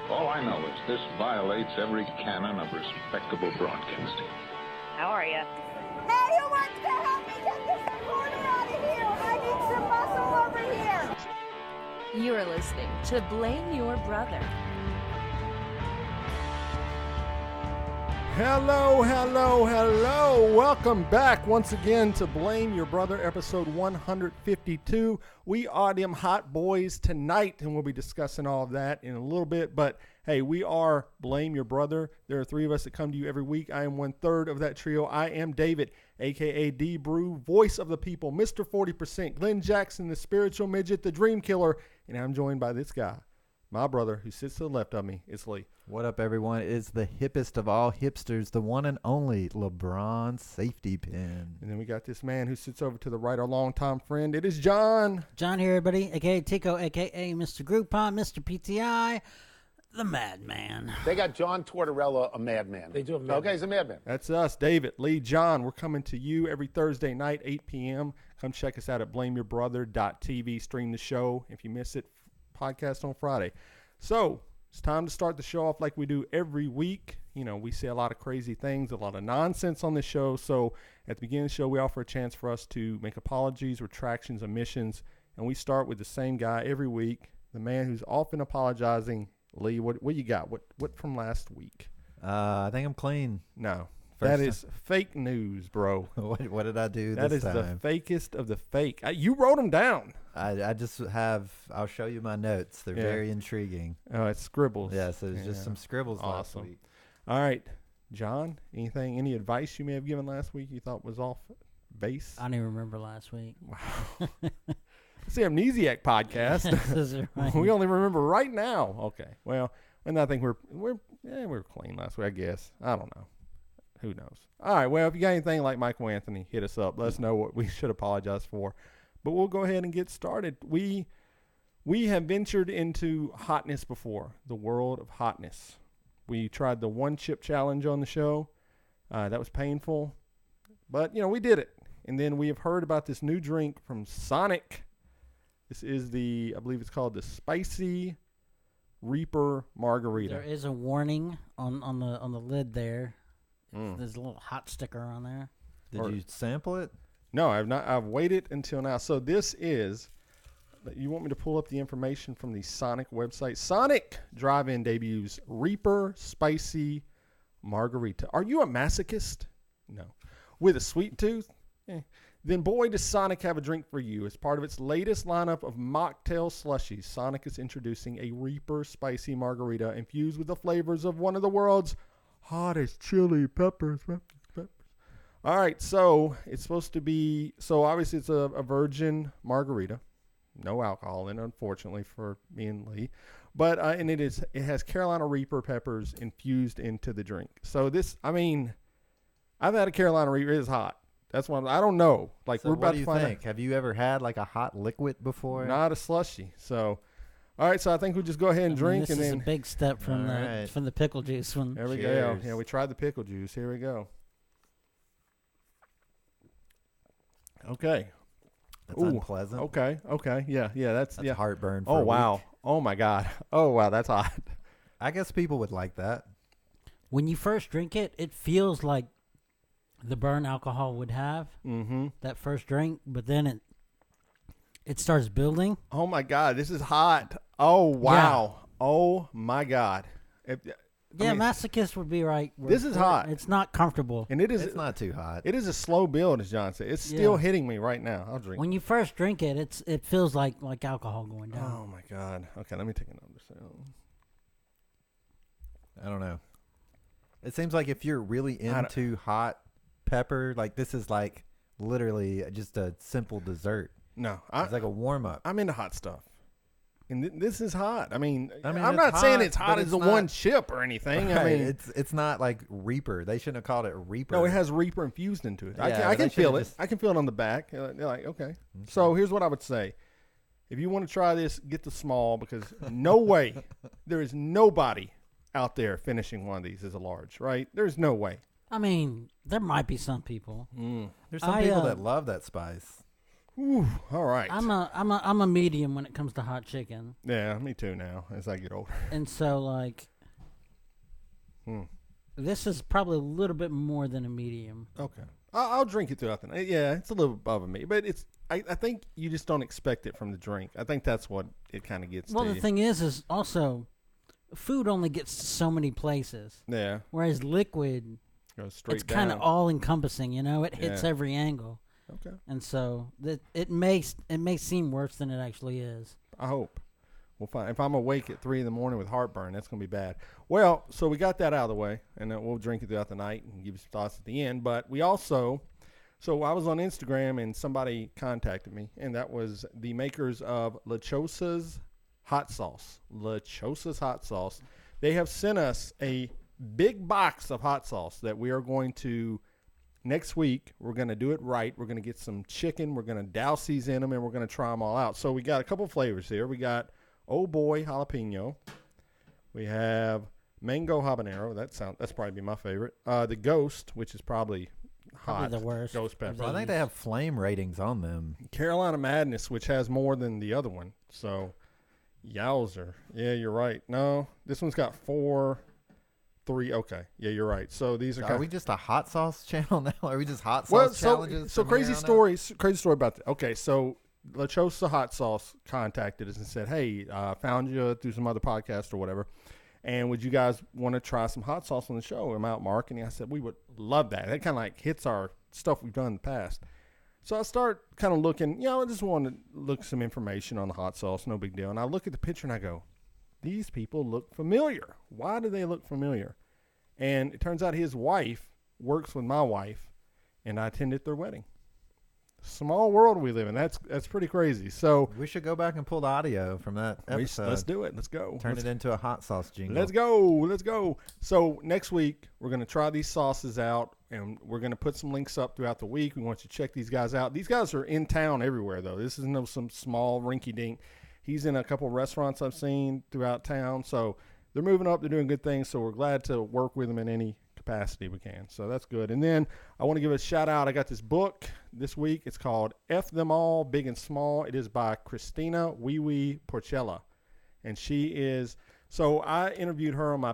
All I know is this violates every canon of respectable broadcasting. How are you? Hey, who wants to help me get this recorder out of here? I need some muscle over here. You are listening to Blame Your Brother. Hello, hello, hello. Welcome back once again to Blame Your Brother, episode 152. We are them hot boys tonight, and we'll be discussing all of that in a little bit. But, hey, we are Blame Your Brother. There are three of us that come to you every week. I am 1/3 of that trio. I am David, a.k.a. D-Brew, voice of the people, Mr. 40%, Glenn Jackson, the spiritual midget, the dream killer, and I'm joined by this guy, my brother, who sits to the left of me. It's Lee. What up, everyone? It's the hippest of all hipsters, the one and only LeBron Safety Pin. And then we got this man who sits over to the right, our longtime friend. It is John. John here, everybody, a.k.a. Tico, a.k.a. Mr. Groupon, Mr. PTI, the Madman. They got John Tortorella, a madman. They do have a madman. Okay, he's a madman. That's us, David, Lee, John. We're coming to you every Thursday night, 8 p.m. Come check us out at blameyourbrother.tv. Stream the show. If you miss it, podcast on Friday. So it's time to start the show off like we do every week. You know, we say a lot of crazy things, a lot of nonsense on this show. So at the beginning of the show, we offer a chance for us to make apologies, retractions, omissions. And we start with the same guy every week, the man who's often apologizing. Lee, what you got? What from last week? I think I'm clean. No. First That is fake news, bro. What did I do That this is time? the fakest of the fake. You wrote them down. I just have, I'll show you my notes. They're very intriguing. Oh, it's scribbles. Yeah, so it's just some scribbles last Awesome. week. All right, John, any advice you may have given last week you thought was off base? I don't even remember last week. Wow. It's the Amnesiac podcast. This is right. We only remember right now. Okay, well, and I think we were clean last week, I guess. I don't know. Who knows? All right, well, if you got anything like Michael Anthony, hit us up. Let us know what we should apologize for. But we'll go ahead and get started. We have ventured into hotness before, the world of hotness. We tried the one chip challenge on the show. That was painful, but we did it. And then we have heard about this new drink from Sonic. This is I believe it's called the Spicy Reaper Margarita. There is a warning on the lid there. There's a little hot sticker on there. Did you sample it? No, I've not. I've waited until now. So this is. You want me to pull up the information from the Sonic website? Sonic Drive-In debuts Reaper Spicy Margarita. Are you a masochist? No. With a sweet tooth? Then boy, does Sonic have a drink for you. As part of its latest lineup of mocktail slushies, Sonic is introducing a Reaper Spicy Margarita infused with the flavors of one of the world's hottest chili peppers. All right, so it's supposed to be, obviously it's a virgin margarita. No alcohol in it, unfortunately, for me and Lee. But, and it has Carolina Reaper peppers infused into the drink. So this, I've had a Carolina Reaper. It is hot. That's what I don't know. Like, So we're about what do to you find think? Have you ever had like a hot liquid before? Not a slushy. So, all right, so I think we just go ahead and drink. This and is then a big step from the pickle juice one. There we go. Cheers. Yeah, we tried the pickle juice. Here we go. Okay. That's unpleasant. Okay. Yeah. That's heartburn for Oh a wow. week. Oh my God. Oh wow. That's hot. I guess people would like that. When you first drink it, it feels like the burn alcohol would have that first drink, but then it starts building. Oh my God. This is hot. Oh wow. Yeah. Oh my God. Masochist would be right. This is hot. It's not comfortable. And It's not too hot. It is a slow build, as John said. It's still hitting me right now. I'll drink. When you first drink it, it feels like alcohol going down. Oh my God. Okay, let me take another sip. I don't know. It seems like if you're really into hot pepper, like this is like literally just a simple dessert. No. It's like a warm-up. I'm into hot stuff. And this is hot. I'm it's not saying it's hot but as the one chip or anything. Right. It's not like Reaper. They shouldn't have called it Reaper. No, it has Reaper infused into it. Yeah, I can feel it. just- I can feel it on the back. They're like, okay. So here's what I would say. If you want to try this, get the small, because no way, there is nobody out there finishing one of these as a large, right? There's no way. I mean, there might be some people. There's some people that love that spice. Ooh, all right. I'm a medium when it comes to hot chicken. Yeah, me too now as I get older. And so, like, this is probably a little bit more than a medium. Okay. I'll drink it throughout the night. Yeah, it's a little above me, but I think you just don't expect it from the drink. I think that's what it kind of gets Well, to the you. thing is also, food only gets to so many places. Yeah. Whereas liquid, Goes straight it's kind of down. all encompassing. You know, it hits Yeah. every angle, Okay. and so it may seem worse than it actually is. I hope. We'll find. If I'm awake at 3 a.m. with heartburn, that's going to be bad. Well, so we got that out of the way, and then we'll drink it throughout the night and give you some thoughts at the end. But we also, so I was on Instagram, and somebody contacted me, and that was the makers of LeChosa's hot sauce. LeChosa's hot sauce. They have sent us a big box of hot sauce that we are going to, next week, we're going to do it right. We're going to get some chicken. We're going to douse these in them, and we're going to try them all out. So we got a couple flavors here. We got Oh Boy jalapeno. We have mango habanero. That's probably be my favorite. The Ghost, which is probably hot. The worst. Ghost pepper. I think they have flame ratings on them. Carolina Madness, which has more than the other one. So, yowzer. Yeah, you're right. No, this one's got 4, 3. Okay. Yeah, you're right. So these are we just a hot sauce channel now? Are we just hot sauce challenges? So from here crazy on out? crazy story about that. Okay, so LeChosa Hot Sauce contacted us and said, hey, found you through some other podcast or whatever, and would you guys want to try some hot sauce on the show? I'm out marketing. I said, we would love that. That kind of like hits our stuff we've done in the past. So I start kind of looking, I just wanted to look some information on the hot sauce, no big deal. And I look at the picture and I go, these people look familiar. Why do they look familiar? And it turns out his wife works with my wife, and I attended their wedding. Small world we live in. That's pretty crazy. So We should go back and pull the audio from that episode. let's do it. Let's go. Turn it into a hot sauce jingle. Let's go. Let's go. So next week, we're going to try these sauces out, and we're going to put some links up throughout the week. We want you to check these guys out. These guys are in town everywhere, though. This isn't some small rinky-dink. He's in a couple of restaurants I've seen throughout town. So they're moving up. They're doing good things. So we're glad to work with them in any capacity we can. So that's good. And then I want to give a shout out. I got this book this week. It's called F Them All, Big and Small. It is by Christina Porcelli. And she is, so I interviewed her on my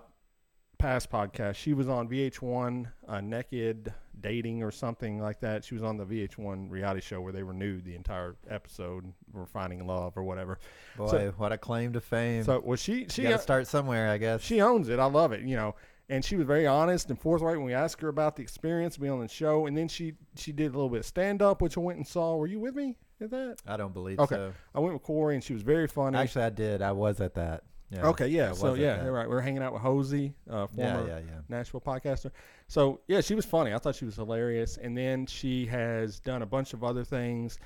past podcast. She was on VH1 Naked Dating or something like that. She was on the VH1 reality show where they renewed the entire episode, We're Finding Love or whatever. Boy, So- what a claim to fame. So well, she you got to start somewhere, I guess. she owns it. I love it, And she was very honest and forthright when we asked her about the experience of being on the show. And then she did a little bit of stand-up, which I went and saw. Were you with me at that? I don't believe Okay. so. I went with Corey, and she was very funny. Actually, I did. I was at that. Yeah. Okay, yeah. I So, was at yeah, that. you're right. We were hanging out with Hosey, former yeah. Nashville podcaster. So, yeah, she was funny. I thought she was hilarious. And then she has done a bunch of other things.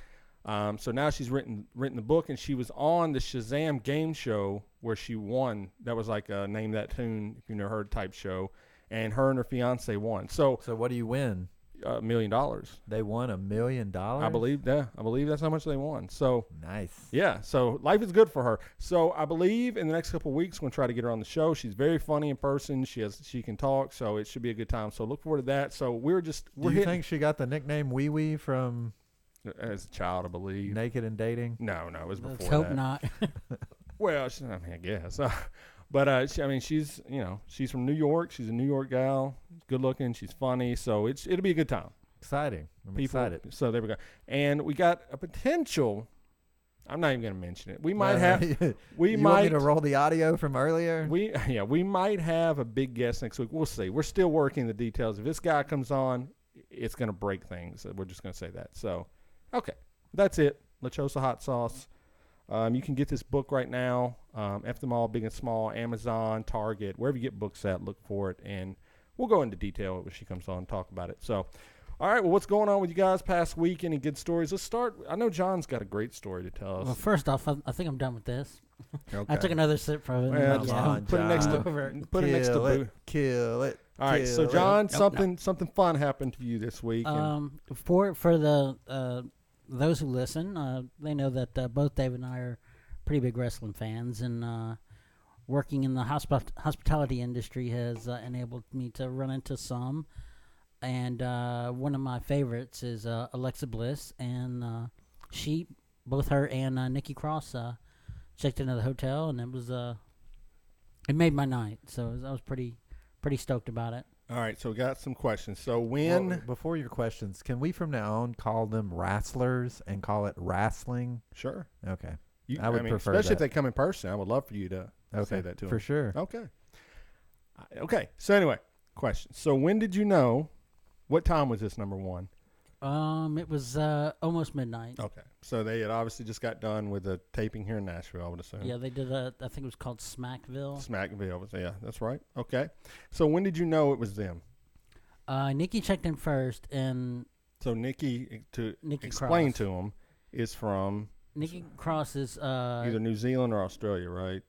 So now she's written the book, and she was on the Shazam game show where she won. That was like a Name That Tune, if you've never heard, type show. And her and her fiance won. So what do you win? $1 million. They won $1 million? I believe that's how much they won. So Nice. yeah, so life is good for her. So I believe in the next couple of weeks we're gonna try to get her on the show. She's very funny in person. She can talk, so it should be a good time. So look forward to that. So Do you hitting, think she got the nickname Wee Wee from as a child, I believe. Naked and Dating? No, it was before Let's hope that. not. Well, I guess. But she's she's from New York. She's a New York gal. Good looking. She's funny. So it'll be a good time. Exciting. I'm People, excited. So there we go. And we got a potential. I'm not even going to mention it. We might have. We you might. want me to roll the audio from earlier? We might have a big guest next week. We'll see. We're still working the details. If this guy comes on, it's going to break things. We're just going to say that. So, okay, that's it. LeChosa hot sauce. You can get this book right now. F Them All, Big and Small, Amazon, Target, wherever you get books at, look for it. And we'll go into detail when she comes on and talk about it. So, all right, well, what's going on with you guys past week? Any good stories? Let's start. I know John's got a great story to tell us. Well, first off, I think I'm done with this. Okay. I took another sip from it. Well, and just on, put it next to John. put it next to Boo. Kill it. All right, so kill John, it. something fun happened to you this week. And For the those who listen, they know that both Dave and I are pretty big wrestling fans, and working in the hospitality industry has enabled me to run into some. And one of my favorites is Alexa Bliss and both her and Nikki Cross checked into the hotel, and it made my night. So I was pretty stoked about it. All right, so we got some questions. So when... Well, before your questions, can we from now on call them wrestlers and call it wrestling? Sure. Okay. I would prefer especially if they come in person. I would love for you to say that to them. For sure. Okay. Okay. So anyway, question. So when did you know? What time was this, number one? It was almost midnight. Okay. So they had obviously just got done with a taping here in Nashville, I would assume. Yeah, they did I think it was called Smackville. Smackville. Yeah, that's right. Okay. So when did you know it was them? Nikki checked in first, and... So Nikki, to Nikki explain Cross. to them, is from... Nikki Cross is... either New Zealand or Australia, right?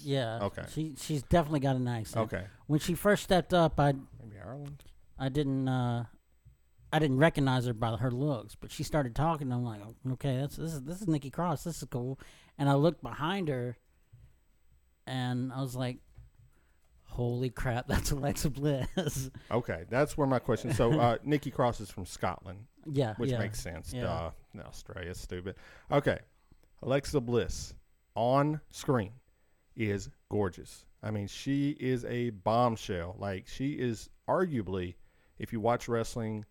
Yeah. Okay. She's definitely got an accent. Okay. When she first stepped up, Maybe Ireland? I didn't recognize her by her looks, but she started talking. And I'm like, okay, this is Nikki Cross. This is cool. And I looked behind her, and I was like, holy crap, that's Alexa Bliss. Okay, that's where my question. So Nikki Cross is from Scotland. Yeah, which makes sense. Yeah. Duh. No, Australia's stupid. Okay, Alexa Bliss on screen is gorgeous. I mean, she is a bombshell. Like, she is arguably, if you watch wrestling,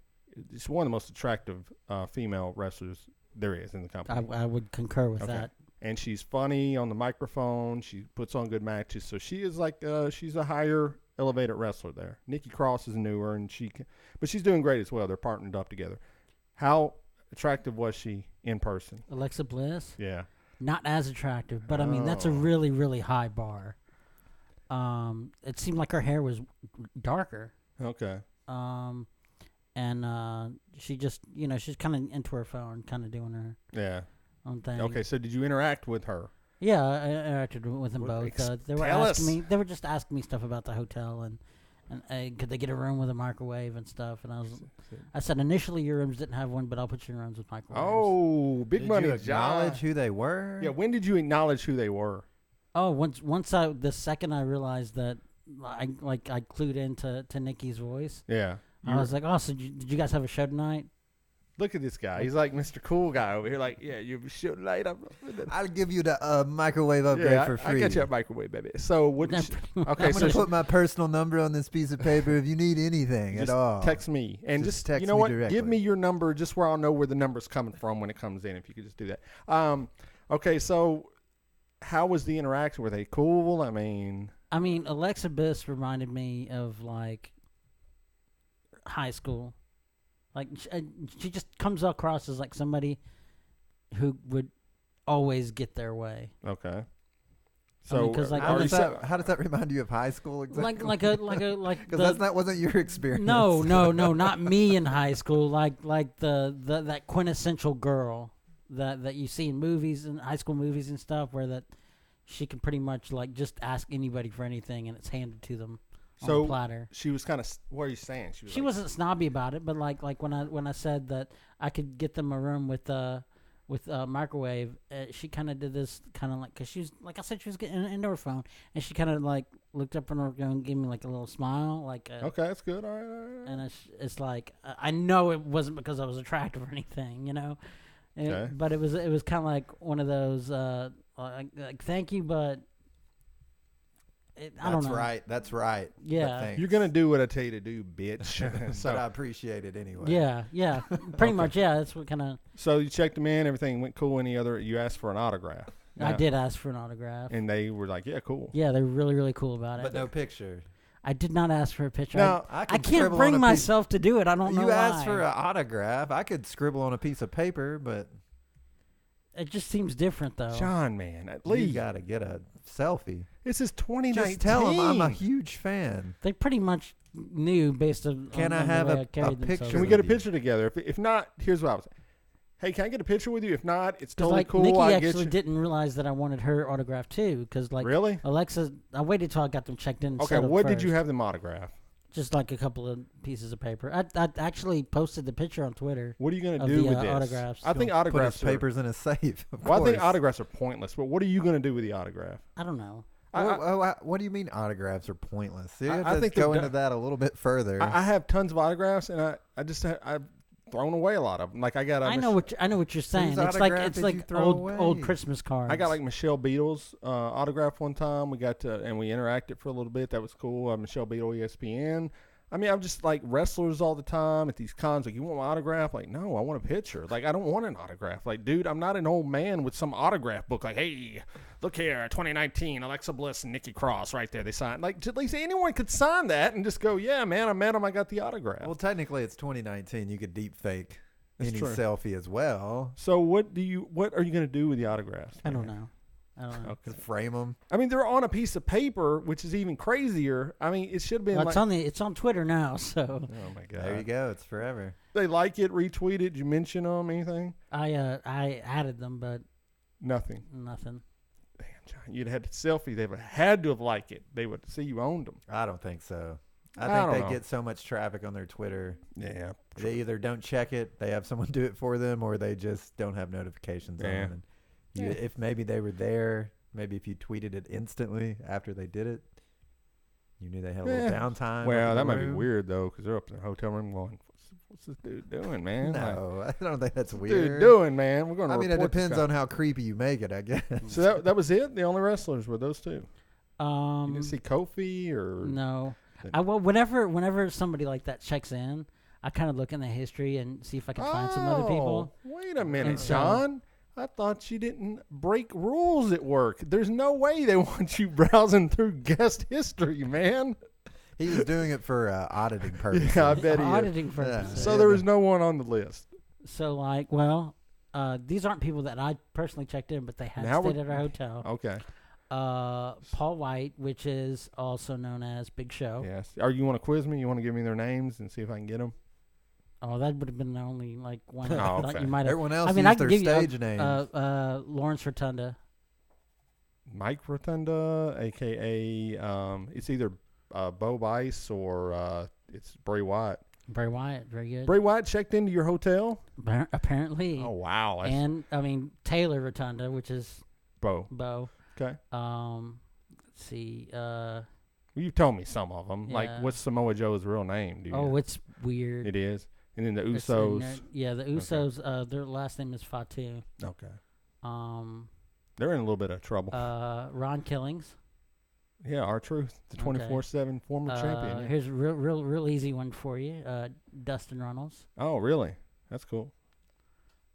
it's one of the most attractive female wrestlers there is in the company. I would concur with that. And she's funny on the microphone. She puts on good matches. So she is like, she's a higher elevated wrestler there. Nikki Cross is newer, but she's doing great as well. They're partnered up together. How attractive was she in person? Alexa Bliss? Yeah. Not as attractive, but I mean, that's a really, really high bar. It seemed like her hair was darker. Okay. And she just, she's kind of into her phone, kind of doing her own thing. Okay, so did you interact with her? Yeah, I interacted with them both. They were just asking me stuff about the hotel and could they get a room with a microwave and stuff. And I said initially your rooms didn't have one, but I'll put you in rooms with microwaves. Oh, big money! Did you acknowledge who they were? Yeah, when did you acknowledge who they were? Oh, the second I realized that I clued into Nikki's voice. Yeah. I was like, oh, so did you guys have a show tonight? Look at this guy. He's like Mr. Cool Guy over here. Like, yeah, you have a show tonight. I'll give you the microwave upgrade for free. I got you a microwave, baby. So what? Okay, I'm gonna put my personal number on this piece of paper if you need anything at all. Text me and just text you know me what? directly. Give me your number just where I'll know where the number's coming from when it comes in. If you could just do that. Okay, so how was the interaction? Were they cool? I mean, Alexa Bliss reminded me of like high school. Like she just comes across as like somebody who would always get their way. Okay. So how does that remind you of high school exactly? Like because that wasn't your experience. No, not me in high school. Like that quintessential girl that you see in movies and high school movies and stuff, where that she can pretty much like just ask anybody for anything and it's handed to them. On a platter. She was kind of. What are you saying? She wasn't snobby about it, but like when I said that I could get them a room with a microwave, she kind of did this kind of like because she's like I said she was getting into her phone and she kind of like looked up on her phone and gave me like a little smile like. Okay, that's good. All right. And it's like I know it wasn't because I was attractive or anything, Okay. But it was kind of like one of those like thank you, but. I don't know. That's right. Yeah. You're going to do what I tell you to do, bitch. But I appreciate it anyway. Yeah. Pretty much, yeah. That's what kind of... So you checked them in, everything went cool. You asked for an autograph. I did ask for an autograph. And they were like, yeah, cool. Yeah, they were really, really cool about it. But no picture. I did not ask for a picture. Now, I can't bring myself to do it. I don't know why. You asked for an autograph. I could scribble on a piece of paper, but... It just seems different, though. John, man, at least you got to get a selfie. This is 2019. Just tell them I'm a huge fan. They pretty much knew based on Can I have a picture? Can we get a picture together? If not, here's what I was saying. Hey, can I get a picture with you? If not, it's totally cool. Nikki actually didn't realize that I wanted her autograph too, because like really, Alexa, I waited till I got them checked in. Okay, what did you have them autograph? Just like a couple of pieces of paper. I actually posted the picture on Twitter. What are you going to do with this? Autographs. I think autographs put his papers in a safe. Well, I think autographs are pointless. But what are you going to do with the autograph? I don't know. What do you mean autographs are pointless? I think go into that a little bit further. I have tons of autographs, and I thrown away a lot of them. Like I got. I know what you're saying. It's autograph did you like throw old away? Christmas cards. I got like Michelle Beadle's autograph one time. We got to and we interacted for a little bit. That was cool. Michelle Beadle, ESPN. I mean, I'm just like wrestlers all the time at these cons. Like, you want my autograph? Like, no, I want a picture. Like, I don't want an autograph. Like, dude, I'm not an old man with some autograph book. Like, hey, look here, 2019, Alexa Bliss and Nikki Cross right there. They signed. Like, at least anyone could sign that and just go, yeah, man, I met him. I got the autograph. Well, technically, it's 2019. You could deep fake That's any true. selfie as well. So what are you going to do with the autographs? I don't know. Okay. Frame them. I mean, they're on a piece of paper, which is even crazier. I mean, it should have been Well, like. it's on Twitter now, so Oh my god! There you go. It's forever. They like it, retweet it. Did you mention them? Anything? I added them, but Nothing. nothing. Damn, John, you'd had the selfie. They would have had to have liked it. They would see you owned them. I don't think so. I I don't think they know. get so much traffic on their Twitter. Yeah. They either don't check it, they have someone do it for them, or they just don't have notifications Yeah. on. And if maybe they were there, maybe if you tweeted it instantly after they did it, you knew they had a little Yeah. downtime. Well, up in that the might be room. weird though, because they're up in the hotel room going, "What's this dude doing, man? Like, No, I don't think that's what's weird. this dude doing, man? We're going to." I mean, it depends on how creepy you make it, I guess. So that was it. The only wrestlers were those two. You didn't see Kofi or No. Whenever somebody like that checks in, I kind of look in the history and see if I can find some other people. Wait a minute, And so- John. I thought you didn't break rules at work. There's no way they want you browsing through guest history, man. He was doing it for auditing purposes. Yeah, I bet he is. Auditing purposes. So there was no one on the list. So these aren't people that I personally checked in, but they had Now stayed we're- at our hotel. Okay. Paul White, which is also known as Big Show. Yes. Or you want to quiz me? You want to give me their names and see if I can get them? Oh, that would have been the only one. Oh, I thought okay. you might have. Everyone else I mean, used I can their give stage you names. Lawrence Rotunda. Mike Rotunda, a.k.a. It's either Bo Bice or it's Bray Wyatt. Bray Wyatt, very good. Bray Wyatt checked into your hotel? Apparently. Oh, wow. That's And I mean Taylor Rotunda, which is Bo. Bo. Okay. Let's see. Well, you told me some of them. Like, Yeah. what's Samoa Joe's real name? Do you know? It's weird. It is. And then the It's in Usos. there. Yeah, the Usos. Their last name is Fatu. Okay. Um, They're in a little bit of trouble. Ron Killings. Yeah, R-Truth, the Okay. 24/7 former champion. Yeah. Here's a real easy one for you. Dustin Runnels. Oh, really? That's cool.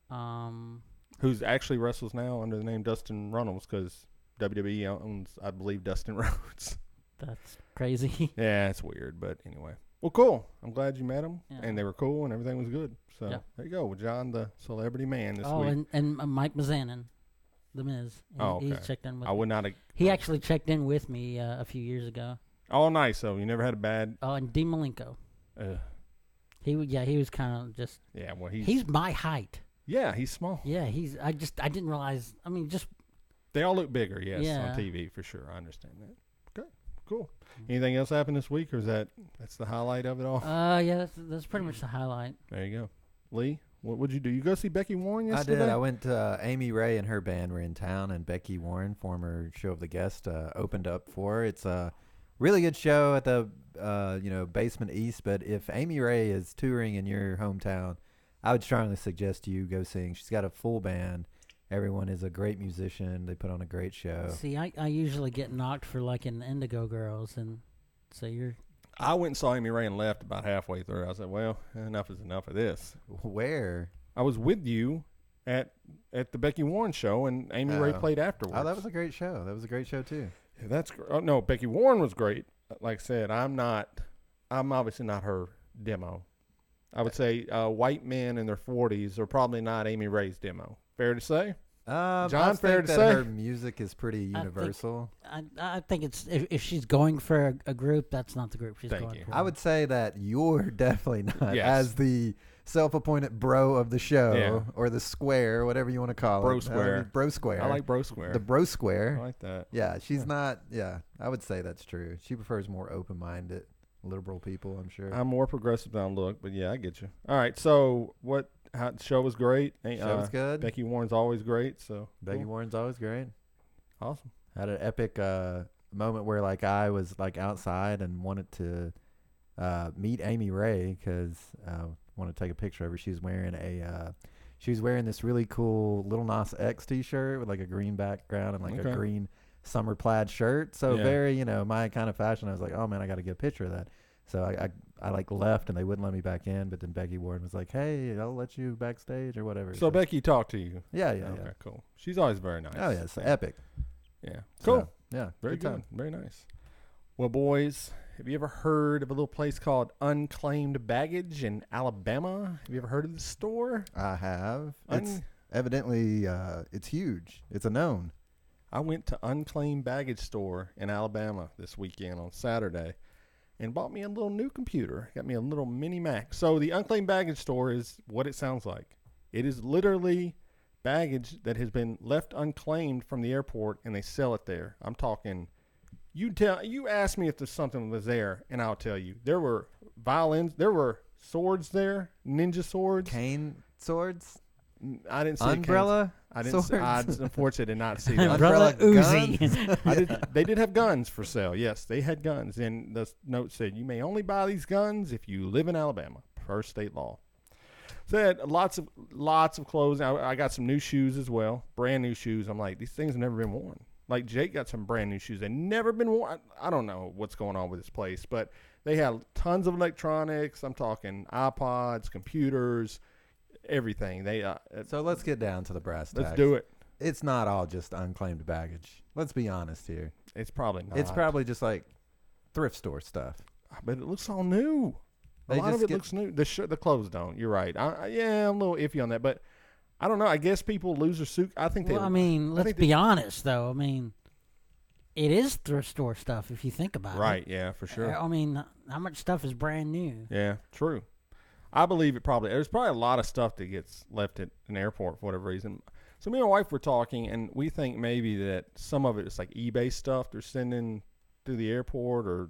Um, Who's actually wrestles now under the name Dustin Runnels because WWE owns, I believe, Dustin Rhodes. that's crazy. Yeah, it's weird, but anyway. Well, cool. I'm glad you met them, Yeah. and they were cool, and everything was good. So Yeah. there you go, with John, the celebrity man this Oh, week. and Mike Mizanin, The Miz. He's okay. checked in with I me. would not have. He actually checked in with me a few years ago. Oh, nice. So you never had a bad. Oh, and Dean Malenko. He was kind of just. Yeah, well, He's my height. yeah, he's small. Yeah, I didn't realize. I mean, just They all look bigger, yes, Yeah. on TV for sure. I understand that. Okay, cool. Anything else happened this week, or is that's the highlight of it all? yeah, that's pretty much the highlight. There you go. Lee, what would you do? You go see Becky Warren I yesterday? did. I went to Amy Ray and her band were in town, and Becky Warren, former Show of the Guest, opened up for her. It's a really good show at the Basement East. But if Amy Ray is touring in your hometown, I would strongly suggest you go sing. She's got a full band. Everyone is a great musician. They put on a great show. See, I usually get knocked for liking Indigo Girls, and so you're. I went and saw Amy Ray and left about halfway through. I said, well, enough is enough of this. Where? I was with you at the Becky Warren show, and Amy Ray Oh. played afterwards. Oh, that was a great show. That was a great show too. Yeah, that's no, Becky Warren was great. Like I said, I'm obviously not her demo. I would say white men in their 40s are probably not Amy Ray's demo. Fair to say? John, John, I fair think to that say? her music is pretty universal. I think it's if she's going for a group, that's not the group she's Thank going you. for. I would say that you're definitely not Yes. as the self-appointed bro of the show Yeah. or the square, whatever you want to call Bro it. square. Bro square. I like Bro Square. the bro square. I like that. Yeah, she's not. Yeah, I would say that's true. She prefers more open-minded, liberal people. I'm sure. I'm more progressive than I look, but yeah, I get you. All right, so the show was great. Show was good. Becky Warren's always great, so Becky cool. Warren's always great. Awesome. Had an epic moment where I was outside and wanted to meet Amy Ray because want to take a picture of her. She was wearing this really cool Lil Nas X T-shirt with like a green background and like a green summer plaid shirt. So very, my kind of fashion. I was like, oh man, I got to get a picture of that. So I like left and they wouldn't let me back in. But then Becky Warren was like, hey, I'll let you backstage or whatever. So Becky talked to you. Yeah. Okay, cool. She's always very nice. Oh yeah, it's epic. Yeah. Cool. So, yeah. Very good. Time. Very nice. Well, boys, have you ever heard of a little place called Unclaimed Baggage in Alabama? Have you ever heard of this store? I have. It's evidently it's huge. It's a known. I went to Unclaimed Baggage Store in Alabama this weekend on Saturday and bought me a little new computer. Got me a little mini Mac. So the Unclaimed Baggage Store is what it sounds like. It is literally baggage that has been left unclaimed from the airport and they sell it there. I'm talking, you ask me if there's something was there and I'll tell you. There were violins, there were swords there, ninja swords. Cane swords? I didn't see umbrella. I didn't. I unfortunately did not see that. Umbrella Uzi. They did have guns for sale. Yes, they had guns, and the note said you may only buy these guns if you live in Alabama per state law. So they had lots of clothes. I got some new shoes as well, brand new shoes. I'm like, these things have never been worn. Like Jake got some brand new shoes. They've never been worn. I don't know what's going on with this place, but they had tons of electronics. I'm talking iPods, computers. Everything so let's get down to the brass tacks. Let's do it. It's not all just unclaimed baggage. Let's be honest here. It's probably not. It's probably just like thrift store stuff. But it looks all new. A lot of it looks new. The clothes don't. You're right. I'm a little iffy on that, but I don't know. I guess people lose their suit. I think they. Well, I mean, let's be honest though. I mean, it is thrift store stuff if you think about it. Right. Yeah, for sure. I mean, how much stuff is brand new? Yeah, true. I believe there's probably a lot of stuff that gets left at an airport for whatever reason. So me and my wife were talking, and we think maybe that some of it is like eBay stuff they're sending through the airport or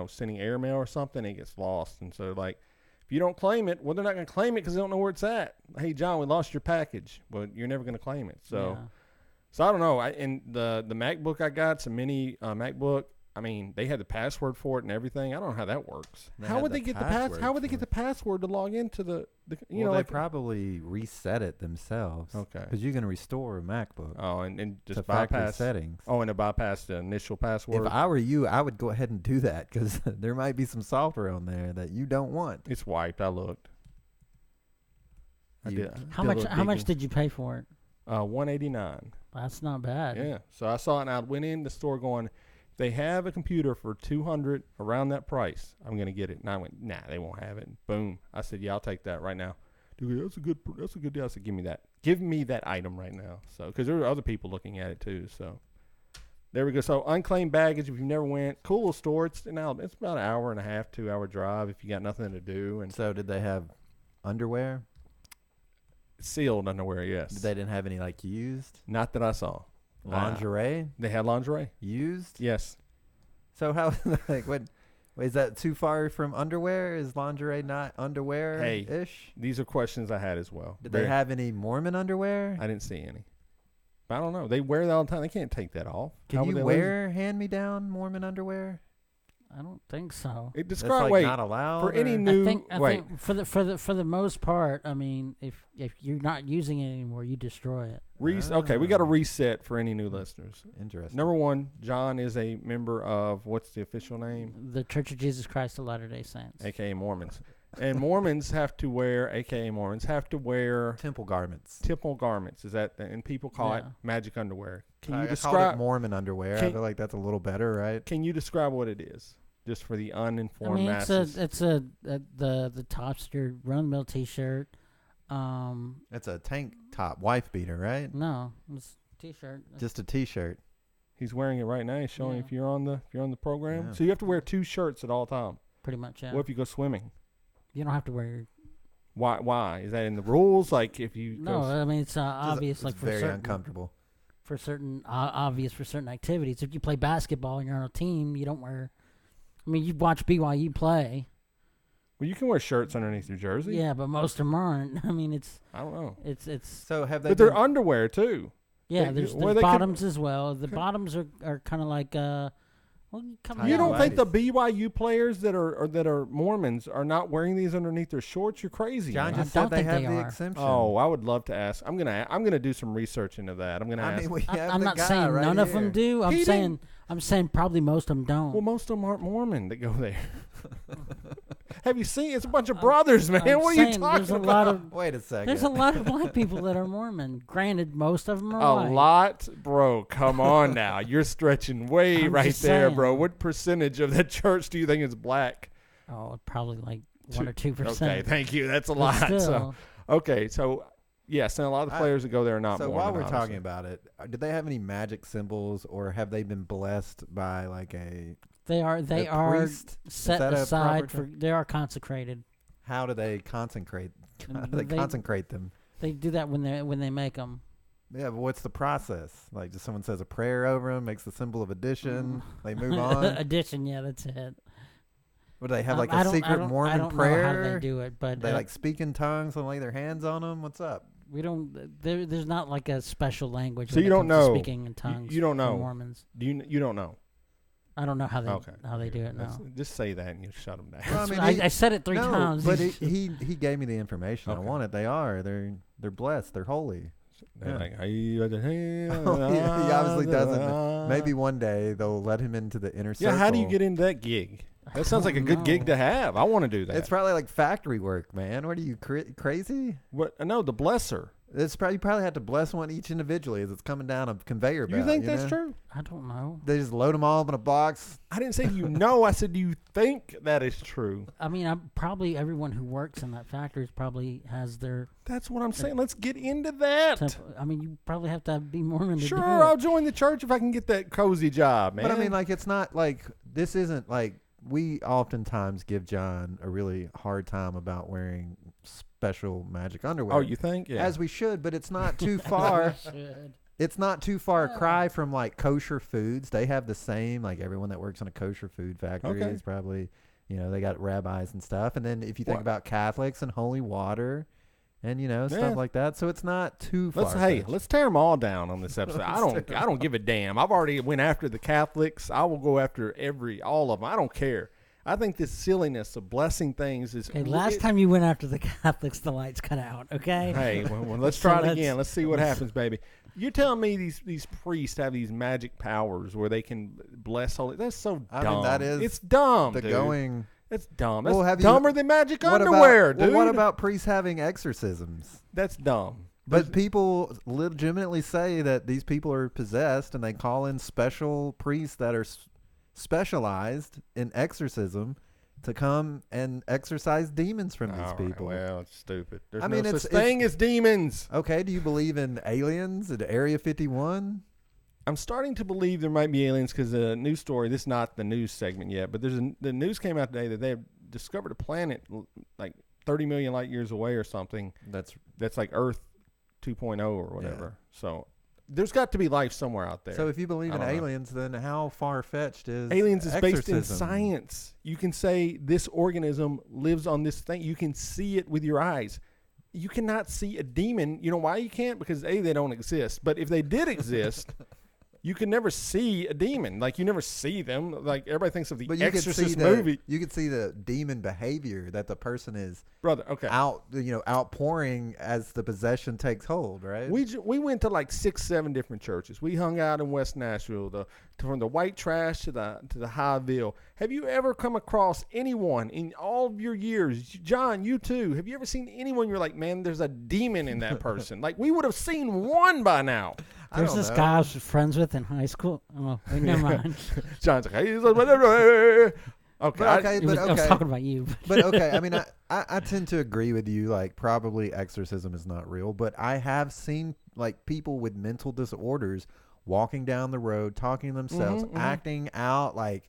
sending airmail or something. It gets lost, and so like if you don't claim it, well, they're not going to claim it because they don't know where it's at. Hey, John, we lost your package. Well, you're never going to claim it. So, So I don't know. And the MacBook I got, it's a mini MacBook. I mean, they had the password for it and everything. I don't know how that works. How would they get the password to log into the they probably reset it themselves. Okay. Because you can restore a MacBook. Oh, and just to bypass settings. Oh, and to bypass the initial password. If I were you, I would go ahead and do that because there might be some software on there that you don't want. It's wiped. I looked. How much did you pay for it? $189. That's not bad. Yeah. So I saw it and I went in the store going, if they have a computer for $200 around that price, I'm gonna get it. And I went, nah, they won't have it. Boom. I said, yeah, I'll take that right now. Dude, that's a good deal. I said, give me that item right now. So because there were other people looking at it too. So there we go. So Unclaimed Baggage. If you've never went, cool little store. It's about an hour and a half, 2 hour drive if you got nothing to do. And so did they have underwear? Sealed underwear, yes. They didn't have any like used? Not that I saw. Lingerie? They had lingerie. Used? Yes. So how is that too far from underwear? Is lingerie not underwear-ish? Hey, these are questions I had as well. Did they have any Mormon underwear? I didn't see any. But I don't know. They wear that all the time. They can't take that off. Can you wear hand-me-down Mormon underwear? I don't think so. It describes not allowed for any new. I think for the most part. I mean, if you're not using it anymore, you destroy it. Okay, we got to reset for any new listeners. Interesting. Number one, John is a member of what's the official name? The Church of Jesus Christ of Latter-day Saints, aka Mormons. And Mormons have to wear, aka Mormons have to wear temple garments. Temple garments is that, and people call it magic underwear. Can you describe describe Mormon underwear? I feel like that's a little better, right? Can you describe what it is, just for the uninformed masses? It's the top's your run-of-the-mill T-shirt. It's a tank top wife beater, right? No, it's a T-shirt. Just a T-shirt. He's wearing it right now. He's showing if you're on the program. Yeah. So you have to wear 2 shirts at all time. Pretty much, yeah. What if you go swimming? You don't have to wear. Why? Is that in the rules? Like if you I mean it's obvious. It's like for very certain, uncomfortable. For certain obvious for certain activities. If you play basketball and you're on a team, you don't wear. I mean, you watch BYU play. Well, you can wear shirts underneath your jersey. Yeah, but most of them aren't. I mean, I don't know. It's. So have they? But they're underwear too. Yeah, there's bottoms as well. The bottoms are kind of like Well, come Tight You down. don't think the ladies. BYU players that are Mormons are not wearing these underneath their shorts? You're crazy. John man. just don't said they think have they the are. exemption. Oh, I would love to ask. I'm gonna do some research into that. I'm gonna I ask. mean, we have I'm the not guy saying right none of here. them do. He didn't- I'm saying probably most of them don't. well, most of them aren't Mormon that go there. Have you seen? It's a bunch of brothers, man. I'm What are you saying talking there's a about? lot of Wait a second. there's a lot of black people that are Mormon. Granted, most of them are A white. lot, bro. Come on now. You're stretching way I'm right just there, saying. bro. What percentage of that church do you think is black? Oh, probably like 1 or 2%. Okay, thank you. That's a But lot. So, still, okay, so yes, and a lot of the players that go there are not So Mormon. while we're honestly. talking about it, did they have any magic symbols, or have they been blessed by like a? they are priest? Is set that a aside proper for. They are consecrated. How do they consecrate? How do they They- consecrate them? They do that when they make them. Yeah, but what's the process? Like, just someone says a prayer over them, makes the symbol of addition, they move Mm. on. Addition, yeah, that's it. Would they have like I a don't- I secret don't- Mormon I don't prayer? know how they do it, but They like speak in tongues and lay their hands on them. What's up? we don't. There's not like a special language. So when you it don't comes to know. speaking in tongues. You don't for know. Mormons. You don't know. I don't know how Okay. they do it That's- now. Just say that and you shut them down. Well, I mean, I said it 3 no, times. but he gave me the information I Okay. wanted. They are. They're blessed. They're holy. They're Yeah. like, "Hey, what the hell?" Oh, yeah, he obviously doesn't. Maybe one day they'll let him into the inner circle. Yeah, how do you get into that gig? That sounds like a good gig to have. I want to do that. It's probably like factory work, man. What are you crazy? What? No, the blesser. It's probably you probably have to bless one each individually as it's coming down a conveyor belt. You think that's know? true? I don't know. They just load them all up in a box. I didn't say you know. I said do you think that is true? I mean, probably everyone who works in that factory probably has their. That's what I'm saying. Let's get into that. I mean, you probably have to be Mormon to Sure, do I'll it. join the church if I can get that cozy job, man. But I mean, like, it's not like this isn't like we oftentimes give John a really hard time about wearing special magic underwear. oh, you think? Yeah. As we should, but it's not too far. Should. It's not too far a cry from like kosher foods. They have the same, like everyone that works in a kosher food factory Okay. is probably, they got rabbis and stuff. And then if you think What? about Catholics and holy water and, Yeah. stuff like that. So it's not too far. Let's tear them all down on this episode. I don't give a damn. I've already went after the Catholics. I will go after all of them. I don't care. I think this silliness of blessing things is. Okay, last time you went after the Catholics, the lights cut out. Okay. Hey, well, let's So try it let's- again. Let's see what happens, baby. You're telling me these priests have these magic powers where they can bless holy? That's so dumb. I mean, that is it's dumb, The dude. going. It's dumb. That's Well, have you- dumber than magic What underwear, about, dude. Well, what about priests having exorcisms? That's dumb. But people legitimately say that these people are possessed, and they call in special priests that are specialized in exorcism to come and exorcise demons from these All right, people. well, it's stupid. There's I mean, no it's- such thing as demons. Okay, do you believe in aliens at Area 51? I'm starting to believe there might be aliens because a news story. This is not the news segment yet, but the news came out today that they have discovered a planet like 30 million light years away or something. That's like Earth 2.0 or whatever. So there's got to be life somewhere out there. So if you believe I in don't know. aliens, then how far-fetched is Aliens is based in exorcism? science. You can say this organism lives on this thing. You can see it with your eyes. You cannot see a demon. You know why you can't? Because A, they don't exist. But if they did exist, you can never see a demon. Like, you never see them. Like, everybody thinks of the But you could see Exorcist movie. You could see the demon behavior that the person is Brother, okay. outpouring as the possession takes hold, right? We went to like 6-7 different churches. We hung out in West Nashville, from the white trash to the Highville. Have you ever come across anyone in all of your years, John? You too. Have you ever seen anyone? You're like, man, there's a demon in that person. Like, we would have seen one by now. There's this guy I was friends with in high school. Oh, wait, never mind. John's like, hey, okay. I I was talking about you. But okay, I mean, I tend to agree with you. Like, probably exorcism is not real, but I have seen like people with mental disorders walking down the road, talking to themselves, acting out, like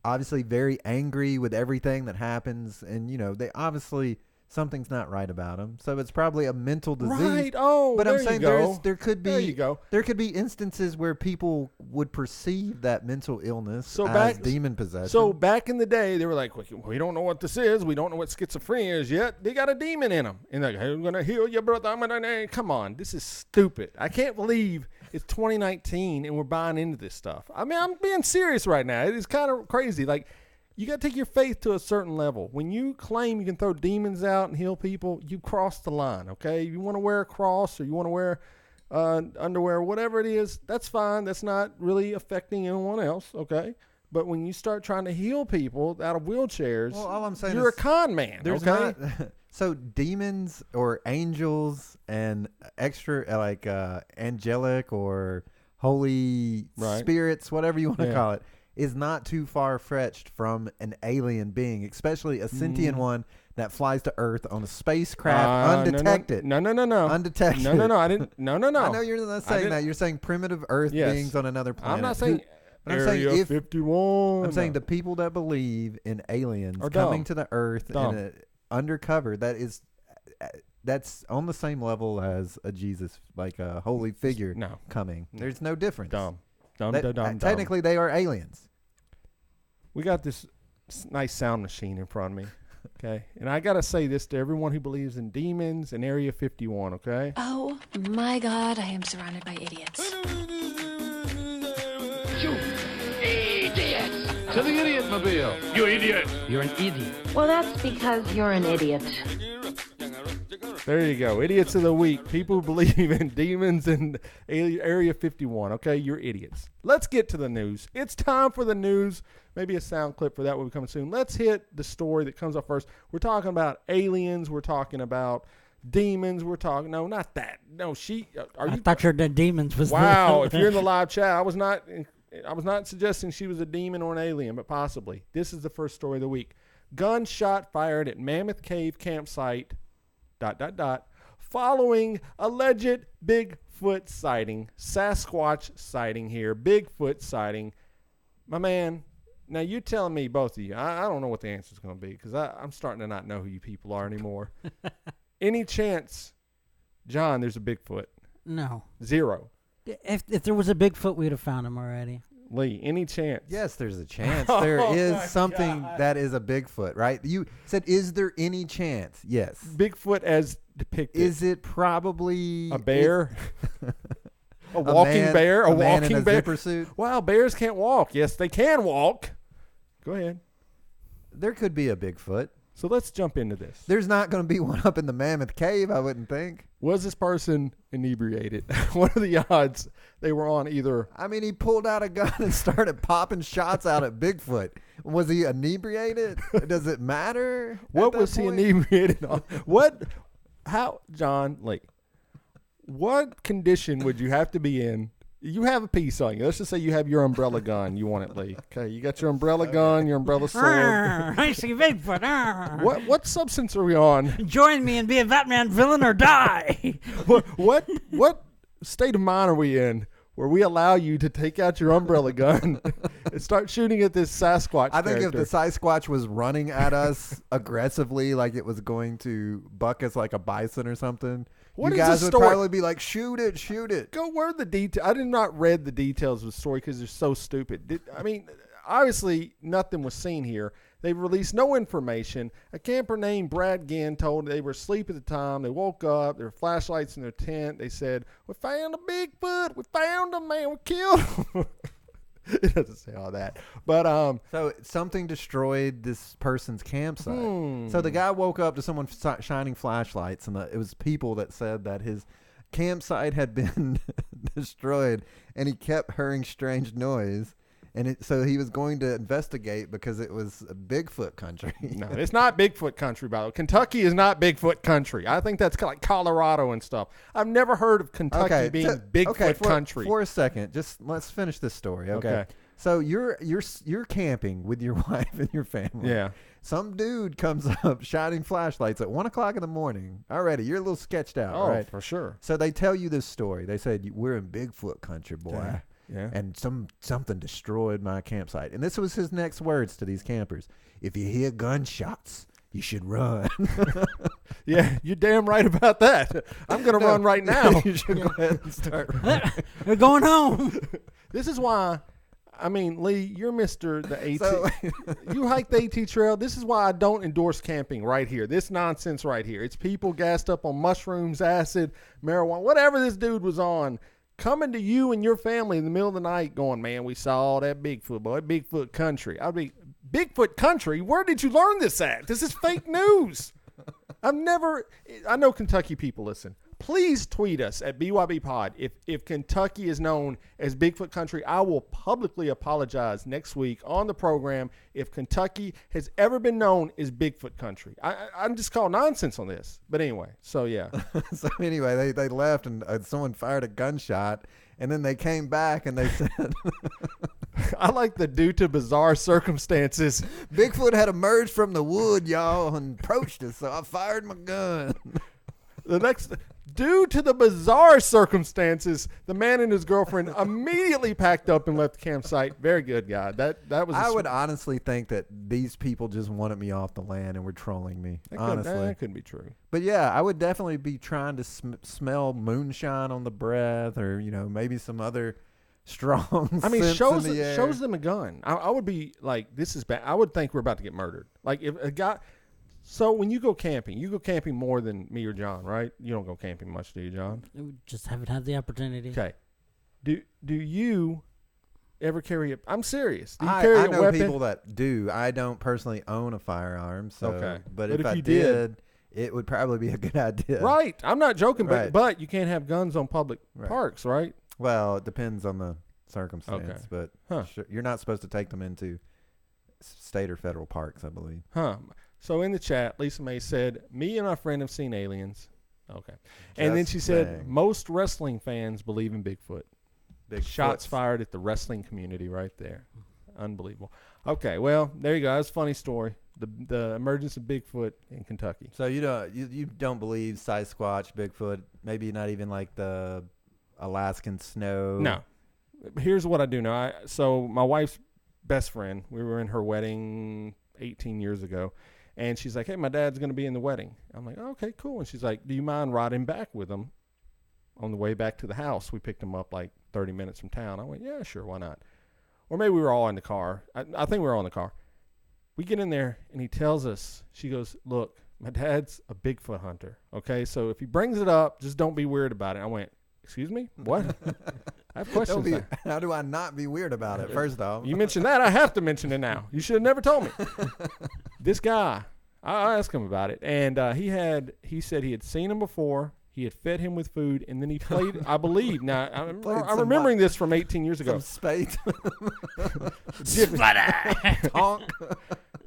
obviously very angry with everything that happens, and they obviously something's not right about them. So it's probably a mental disease. Right. Oh, But there I'm saying you go. there could be There you go. There could be instances where people would perceive that mental illness as back- demon possession. So back in the day, they were like, we don't know what this is. We don't know what schizophrenia is yet. They got a demon in them. And they're like, hey, I'm going to heal you, brother. Come on. This is stupid. I can't believe It's 2019, and we're buying into this stuff. I mean, I'm being serious right now. It is kind of crazy. Like, you got to take your faith to a certain level. When you claim you can throw demons out and heal people, you cross the line, okay? You want to wear a cross or you want to wear underwear, whatever it is, that's fine. That's not really affecting anyone else, okay? But when you start trying to heal people out of wheelchairs, Well, all I'm saying you're is a con man, There's okay? not, so demons or angels and extra angelic or holy Right. spirits, whatever you want to Yeah. call it, is not too far fetched from an alien being, especially a sentient one that flies to Earth on a spacecraft undetected. No. Undetected. No. I didn't. No. I know you're not saying that. You're saying primitive Earth Yes. beings on another planet. I'm not saying But I'm saying Area if 51. I'm saying the people that believe in aliens Are coming dumb. to the Earth in undercover, that's on the same level as a Jesus, like a holy figure No. coming. There's no difference. Dumb. Technically, they are aliens. We got this nice sound machine in front of me, okay? And I got to say this to everyone who believes in demons and Area 51, okay? Oh my God, I am surrounded by idiots. To the idiot mobile. You idiot. You're an idiot. Well, that's because you're an idiot. There you go. Idiots of the week. People who believe in demons and Area 51, okay? You're idiots. Let's get to the news. It's time for the news. Maybe a sound clip for that will be coming soon. Let's hit the story that comes up first. We're talking about aliens. We're talking about demons. We're talking, no, not that. No, I thought your demons was wow. If you're in the live chat, I was not suggesting she was a demon or an alien, but possibly. This is the first story of the week. Gunshot fired at Mammoth Cave campsite, ... following alleged Bigfoot sighting. Sasquatch sighting here. Bigfoot sighting. My man, now you're telling me, both of you, I don't know what the answer is going to be because I'm starting to not know who you people are anymore. Any chance, John, there's a Bigfoot? No. Zero. If there was a Bigfoot, we'd have found him already. Lee, any chance? Yes, there's a chance. There is something that is a Bigfoot, right? You said, is there any chance? Yes. Bigfoot as depicted. Is it probably a bear? A walking bear? A man walking in a bear? zipper suit? Wow, bears can't walk. Yes, they can walk. Go ahead. There could be a Bigfoot. So let's jump into this. There's not going to be one up in the Mammoth Cave, I wouldn't think. Was this person inebriated? What are the odds they were on either? I mean, he pulled out a gun and started popping shots out at Bigfoot. Was he inebriated? Does it matter? What was he inebriated on? John Lee, what condition would you have to be in? You have a piece on you. Let's just say you have your umbrella gun. You want it, Lee. Okay, you got your umbrella gun, your umbrella sword. I see Bigfoot. What substance are we on? Join me and be a Batman villain or die. What state of mind are we in where we allow you to take out your umbrella gun and start shooting at this Sasquatch I think character? if the Sasquatch was running at us aggressively, like it was going to buck us like a bison or something, What you is guys the would story? probably be like, shoot it, shoot it. Go where the detail. I did not read the details of the story because they're so stupid. Obviously nothing was seen here. They released no information. A camper named Brad Ginn told they were asleep at the time. They woke up. There were flashlights in their tent. They said, "We found a Bigfoot. We found him, man. We killed him." It doesn't say all that, but So something destroyed this person's campsite. So the guy woke up to someone shining flashlights, and it was people that said that his campsite had been destroyed, and he kept hearing strange noise. And so he was going to investigate because it was a Bigfoot country. no, it's not Bigfoot country, by the way. Kentucky is not Bigfoot country. I think that's like Colorado and stuff. I've never heard of Kentucky being Bigfoot country. For a second, just let's finish this story. Okay. So you're camping with your wife and your family. Yeah. Some dude comes up shining flashlights at 1 o'clock in the morning. Already, you're a little sketched out, Oh, right? for sure. So they tell you this story. They said, we're in Bigfoot country, boy. Okay. Yeah. And something destroyed my campsite. And this was his next words to these campers. If you hear gunshots, you should run. Yeah, you're damn right about that. I'm going to run right now. You should go ahead and start running. We're going home. This is why, Lee, you're Mr. The AT. So- You hike the AT trail. This is why I don't endorse camping right here. This nonsense right here. It's people gassed up on mushrooms, acid, marijuana, whatever this dude was on. coming to you and your family in the middle of the night going, man, we saw that Bigfoot, boy, Bigfoot country. I'd be, Bigfoot country? Where did you learn this at? This is fake news. I know Kentucky people listen. Please tweet us at BYB Pod. If Kentucky is known as Bigfoot country, I will publicly apologize next week on the program if Kentucky has ever been known as Bigfoot country. I'm just calling nonsense on this. But anyway, so yeah. So anyway, they left and someone fired a gunshot, and then they came back and they said, I like the due to bizarre circumstances. Bigfoot had emerged from the wood, y'all, and approached us, so I fired my gun. Due to the bizarre circumstances, the man and his girlfriend immediately packed up and left the campsite. Very good, guy. That was. I would honestly think that these people just wanted me off the land and were trolling me. Honestly, that couldn't be true. But yeah, I would definitely be trying to smell moonshine on the breath, or maybe some other strong. I mean, scents shows in the air. shows them a gun. I would be like, this is bad. I would think we're about to get murdered. Like if a guy. So when you go camping more than me or John, right? You don't go camping much, do you, John? We just haven't had the opportunity. Okay. Do you ever carry a? I'm serious. Do you carry I a know weapon? people that do. I don't personally own a firearm, so. Okay. But But if if I you did, it would probably be a good idea. Right. I'm not joking, Right. but you can't have guns on public parks, right? Well, it depends on the circumstance, Okay. but you're not supposed to take them into state or federal parks, I believe. Huh. So in the chat, Lisa May said, me and my friend have seen aliens. Okay. And then she said, most wrestling fans believe in Bigfoot. Shots fired at the wrestling community right there. Unbelievable. Okay, well, there you go. That's a funny story. The emergence of Bigfoot in Kentucky. So you don't believe Sasquatch, Bigfoot, maybe not even like the Alaskan snow? No. Here's what I do know. So my wife's best friend, we were in her wedding 18 years ago, and she's like, hey, my dad's going to be in the wedding. I'm like, oh, okay, cool. And she's like, do you mind riding back with him on the way back to the house? We picked him up like 30 minutes from town. I went, yeah, sure, why not? Or maybe we were all in the car. I think we were all in the car. We get in there, and he tells us, she goes, look, my dad's a Bigfoot hunter, okay? So if he brings it up, just don't be weird about it. I went, excuse me? What? I have questions. How do I not be weird about it, first off? You mentioned that. I have to mention it now. You should have never told me. This guy, I asked him about it, and he said he had seen him before. He had fed him with food, and then he played, I believe. Now, I'm remembering this from 18 years ago. Some spades. Honk.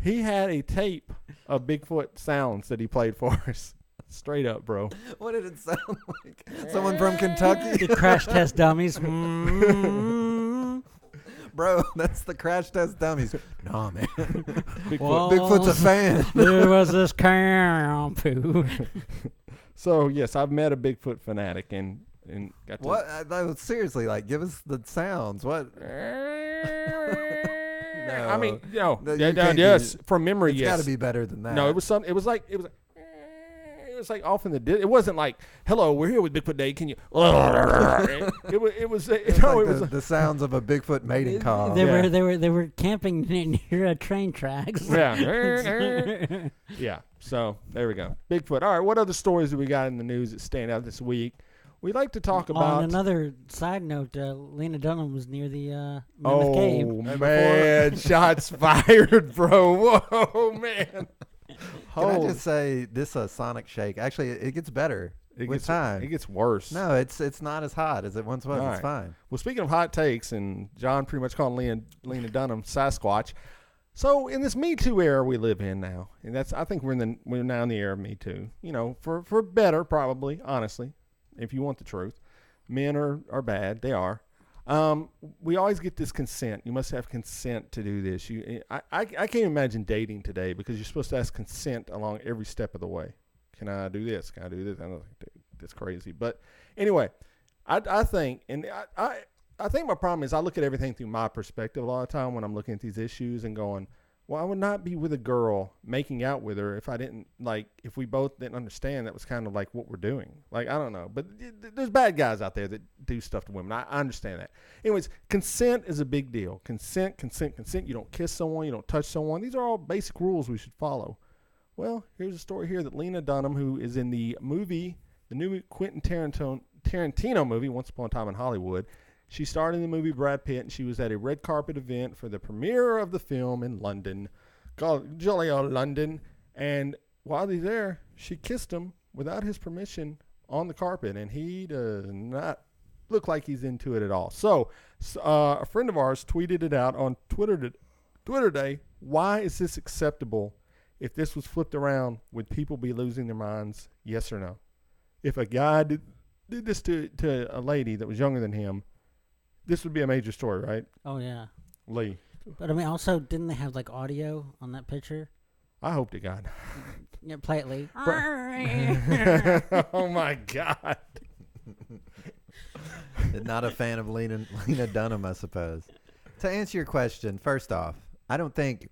He had a tape of Bigfoot sounds that he played for us. Straight up, bro. What did it sound like? Someone from Kentucky? The crash test dummies. Bro, that's the crash test dummies. Nah, man. Bigfoot's a fan. There was this camp. So yes, I've met a Bigfoot fanatic and got to. What? Seriously, like, give us the sounds. What? No. I mean, yes, from memory, yes. It's got to be better than that. No, it was like off in the it wasn't like, hello, we're here with Bigfoot Day, can you it was the sounds of a Bigfoot mating call. They were camping near train tracks. Yeah. So there we go. Bigfoot. All right, what other stories do we got in the news that stand out this week? We like to talk about. On another side note, Leena Dunham was near the Mammoth Cave. Oh man, shots fired, bro. Whoa, man. Can I just say this sonic shake? Actually, it gets better with time. It gets worse. No, it's not as hot as it once was. It's fine. Well, speaking of hot takes, and John pretty much calling Leena Dunham Sasquatch. So in this Me Too era we live in now, and I think we're now in the era of Me Too. You know, for better probably, honestly, if you want the truth. Men are bad. They are. We always get this consent. You must have consent to do this. I can't imagine dating today because you're supposed to ask consent along every step of the way. Can I do this? Can I do this? I don't think that's crazy. But anyway, I think, and I think my problem is I look at everything through my perspective a lot of time when I'm looking at these issues and going, well, I would not be with a girl making out with her if if we both didn't understand that was kind of like what we're doing. Like, I don't know. But there's bad guys out there that do stuff to women. I understand that. Anyways, consent is a big deal. Consent. You don't kiss someone. You don't touch someone. These are all basic rules we should follow. Well, here's a story here that Leena Dunham, who is in the movie, the new Quentin Tarantino movie, Once Upon a Time in Hollywood. She starred in the movie Brad Pitt, and she was at a red carpet event for the premiere of the film in London, called Jolly Old London. And while he's there, she kissed him without his permission on the carpet, and he does not look like he's into it at all. So a friend of ours tweeted it out on Twitter Day. Why is this acceptable? If this was flipped around, would people be losing their minds? Yes or no? If a guy did this to a lady that was younger than him, this would be a major story, right? Oh, yeah. Lee. But, I mean, also, didn't they have, like, audio on that picture? I hope to God. Yeah, play it, Lee. Oh, my God. Not a fan of Leena Dunham, I suppose. To answer your question, first off, I don't think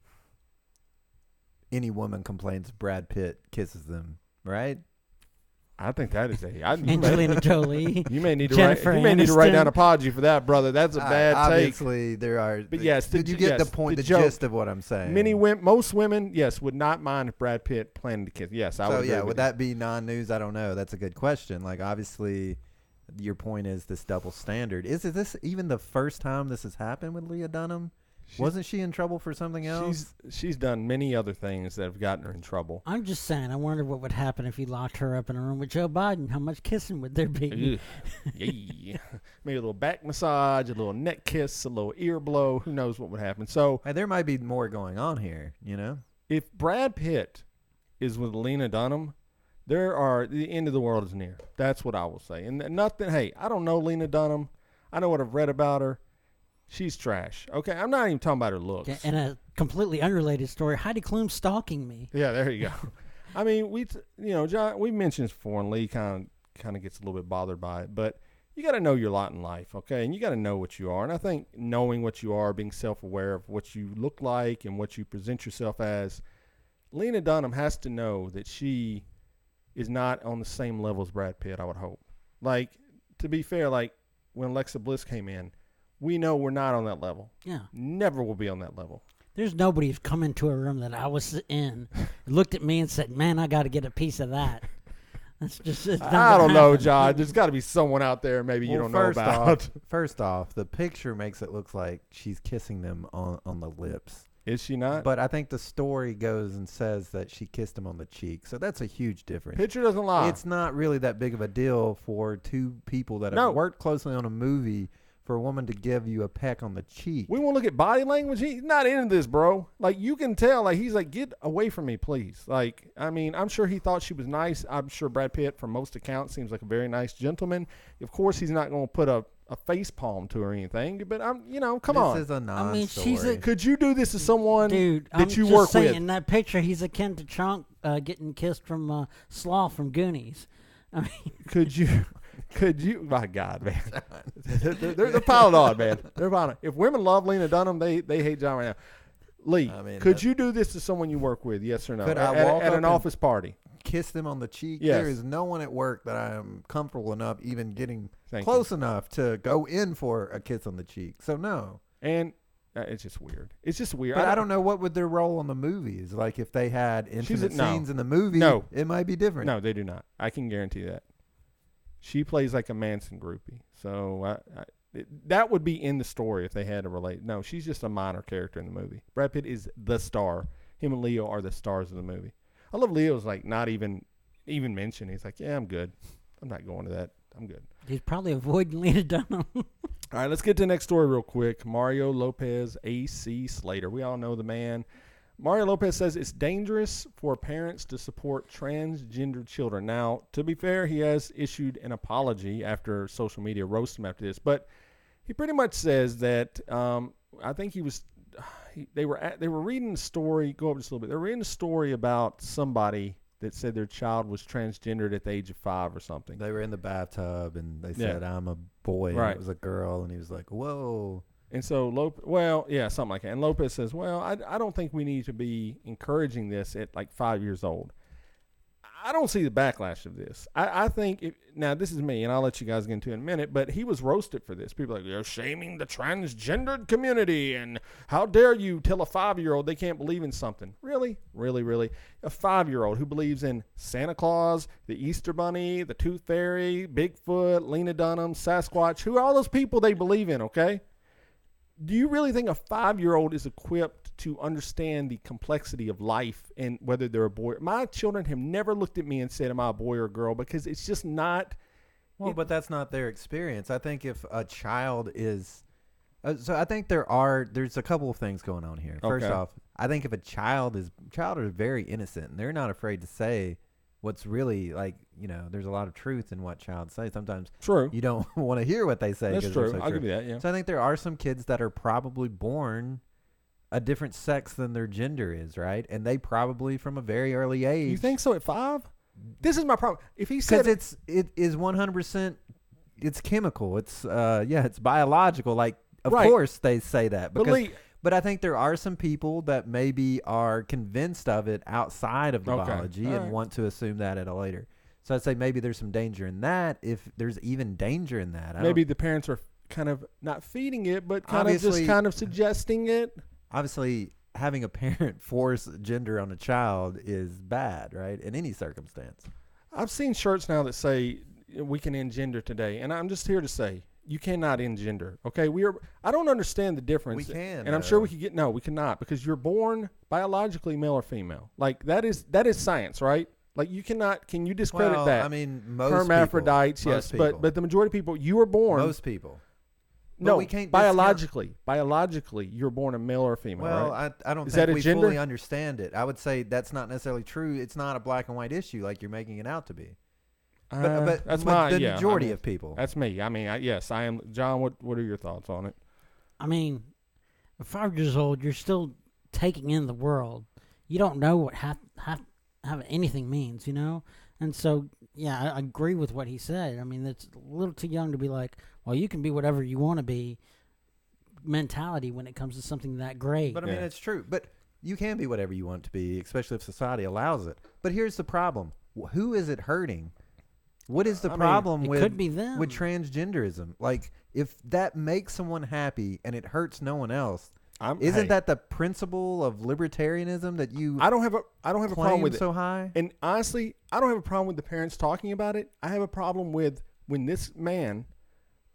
any woman complains Brad Pitt kisses them, right? I think that is Angelina Jolie. You may need to Jennifer write. You may need to write Aniston. down an apology for that, brother. That's a bad take. Obviously, there are. But yes, did you get the point, the gist of what I'm saying? Most women, yes, would not mind if Brad Pitt planned to kiss. Yes, I would. So yeah, would that be non-news? I don't know. That's a good question. Like, obviously, your point is this double standard. Is this even the first time this has happened with Leena Dunham? Wasn't she in trouble for something else? She's done many other things that have gotten her in trouble. I'm just saying, I wonder what would happen if you locked her up in a room with Joe Biden. How much kissing would there be? Yeah. Maybe a little back massage, a little neck kiss, a little ear blow. Who knows what would happen? So there might be more going on here, you know? If Brad Pitt is with Leena Dunham, the end of the world is near. That's what I will say. And nothing, hey, I don't know Leena Dunham. I know what I've read about her. She's trash. Okay, I'm not even talking about her looks. And a completely unrelated story: Heidi Klum stalking me. Yeah, there you go. I mean, John, we mentioned this before, and Lee kind of gets a little bit bothered by it. But you got to know your lot in life, okay? And you got to know what you are. And I think knowing what you are, being self-aware of what you look like and what you present yourself as, Leena Dunham has to know that she is not on the same level as Brad Pitt. I would hope. Like, to be fair, like when Alexa Bliss came in. We know we're not on that level. Yeah. Never will be on that level. There's nobody who's come into a room that I was in, looked at me and said, man, I got to get a piece of that. That's just I don't know, John. There's got to be someone out there maybe you don't know about. First off, the picture makes it look like she's kissing them on the lips. Is she not? But I think the story goes and says that she kissed him on the cheek. So that's a huge difference. Picture doesn't lie. It's not really that big of a deal for two people that have worked closely on a movie for a woman to give you a peck on the cheek. We won't look at body language. He's not into this, bro. Like, you can tell, like, he's like, get away from me, please. Like, I mean, I'm sure he thought she was nice. I'm sure Brad Pitt, from most accounts, seems like a very nice gentleman. Of course, he's not going to put a face palm to her or anything, but come on. This is a non-story. Could you do this to someone that you work with? In that picture, he's akin to Chunk getting kissed from Sloth from Goonies. I mean, Could you? My God, man. They're piling on, man. They're piling on. If women love Leena Dunham, they hate John right now. Lee, could you do this to someone you work with? Yes or no? Could I walk at up an office party? Kiss them on the cheek? Yes. There is no one at work that I am comfortable enough even getting close enough to go in for a kiss on the cheek. So no. And it's just weird. It's just weird. But I don't know what would their role on the movie is. Like if they had intimate scenes in the movie, it might be different. No, they do not. I can guarantee that. She plays like a Manson groupie. So that would be in the story if they had to relate. No, she's just a minor character in the movie. Brad Pitt is the star. Him and Leo are the stars of the movie. I love Leo's like not even mentioned. He's like, yeah, I'm good. I'm not going to that. I'm good. He's probably avoiding Leena Dunham. All right, let's get to the next story real quick. Mario Lopez, A.C. Slater. We all know the man. Mario Lopez says it's dangerous for parents to support transgender children. Now, to be fair, he has issued an apology after social media roasted him after this, but he pretty much says that I think they were reading a story. Go up just a little bit. They were reading a story about somebody that said their child was transgendered at the age of 5 or something. They were in the bathtub and they said, I'm a boy, and it was a girl, and he was like, whoa. And so, something like that. And Lopez says, I don't think we need to be encouraging this at like 5 years old. I don't see the backlash of this. I think now this is me, and I'll let you guys get into it in a minute. But he was roasted for this. People are like, you're shaming the transgendered community, and how dare you tell a 5-year-old they can't believe in something? Really, really, really? A 5-year-old who believes in Santa Claus, the Easter Bunny, the Tooth Fairy, Bigfoot, Leena Dunham, Sasquatch? Who are all those people they believe in? Okay. Do you really think a 5-year-old is equipped to understand the complexity of life and whether they're a boy? My children have never looked at me and said, am I a boy or a girl? Because it's just not. Well, but that's not their experience. I think if a child is, so I think there's a couple of things going on here. First off, I think if a child is very innocent and they're not afraid to say what's really like, there's a lot of truth in what child say. Sometimes you don't want to hear what they say. That's true. I'll give you that. Yeah. So I think there are some kids that are probably born a different sex than their gender is, right? And they probably from a very early age. You think so at 5? This is my problem. If he said it is 100%, it's chemical. It's it's biological. Like of course they say that because. But I think there are some people that maybe are convinced of it outside of the biology and want to assume that at a later. So I'd say maybe there's some danger in that, if there's even danger in that. Maybe the parents are kind of not feeding it, but kind of suggesting it. Obviously, having a parent force gender on a child is bad, right? In any circumstance. I've seen shirts now that say we can end gender today, and I'm just here to say, you cannot end gender, okay? I don't understand the difference. We can, and I'm sure we could get. No, we cannot, because you're born biologically male or female. Like that is science, right? Like you cannot. Can you discredit that? I mean, most hermaphrodites, people, yes, but the majority of people, you were born. Most people. No, we can't biologically, you're born a male or a female. Well, right? I don't think we fully understand it. I would say that's not necessarily true. It's not a black and white issue like you're making it out to be. But that's the majority of people. That's me. I mean, yes, I am. John, what are your thoughts on it? I mean, at 5 years old, you're still taking in the world. You don't know what have anything means, And so, yeah, I agree with what he said. I mean, it's a little too young to be like, well, you can be whatever you want to be mentality when it comes to something that great. But, I mean, it's true. But you can be whatever you want to be, especially if society allows it. But here's the problem. Who is it hurting? What is the problem with transgenderism? Like, if that makes someone happy and it hurts no one else, isn't that the principle of libertarianism that you? I don't have a problem with it so high. And honestly, I don't have a problem with the parents talking about it. I have a problem with when this man,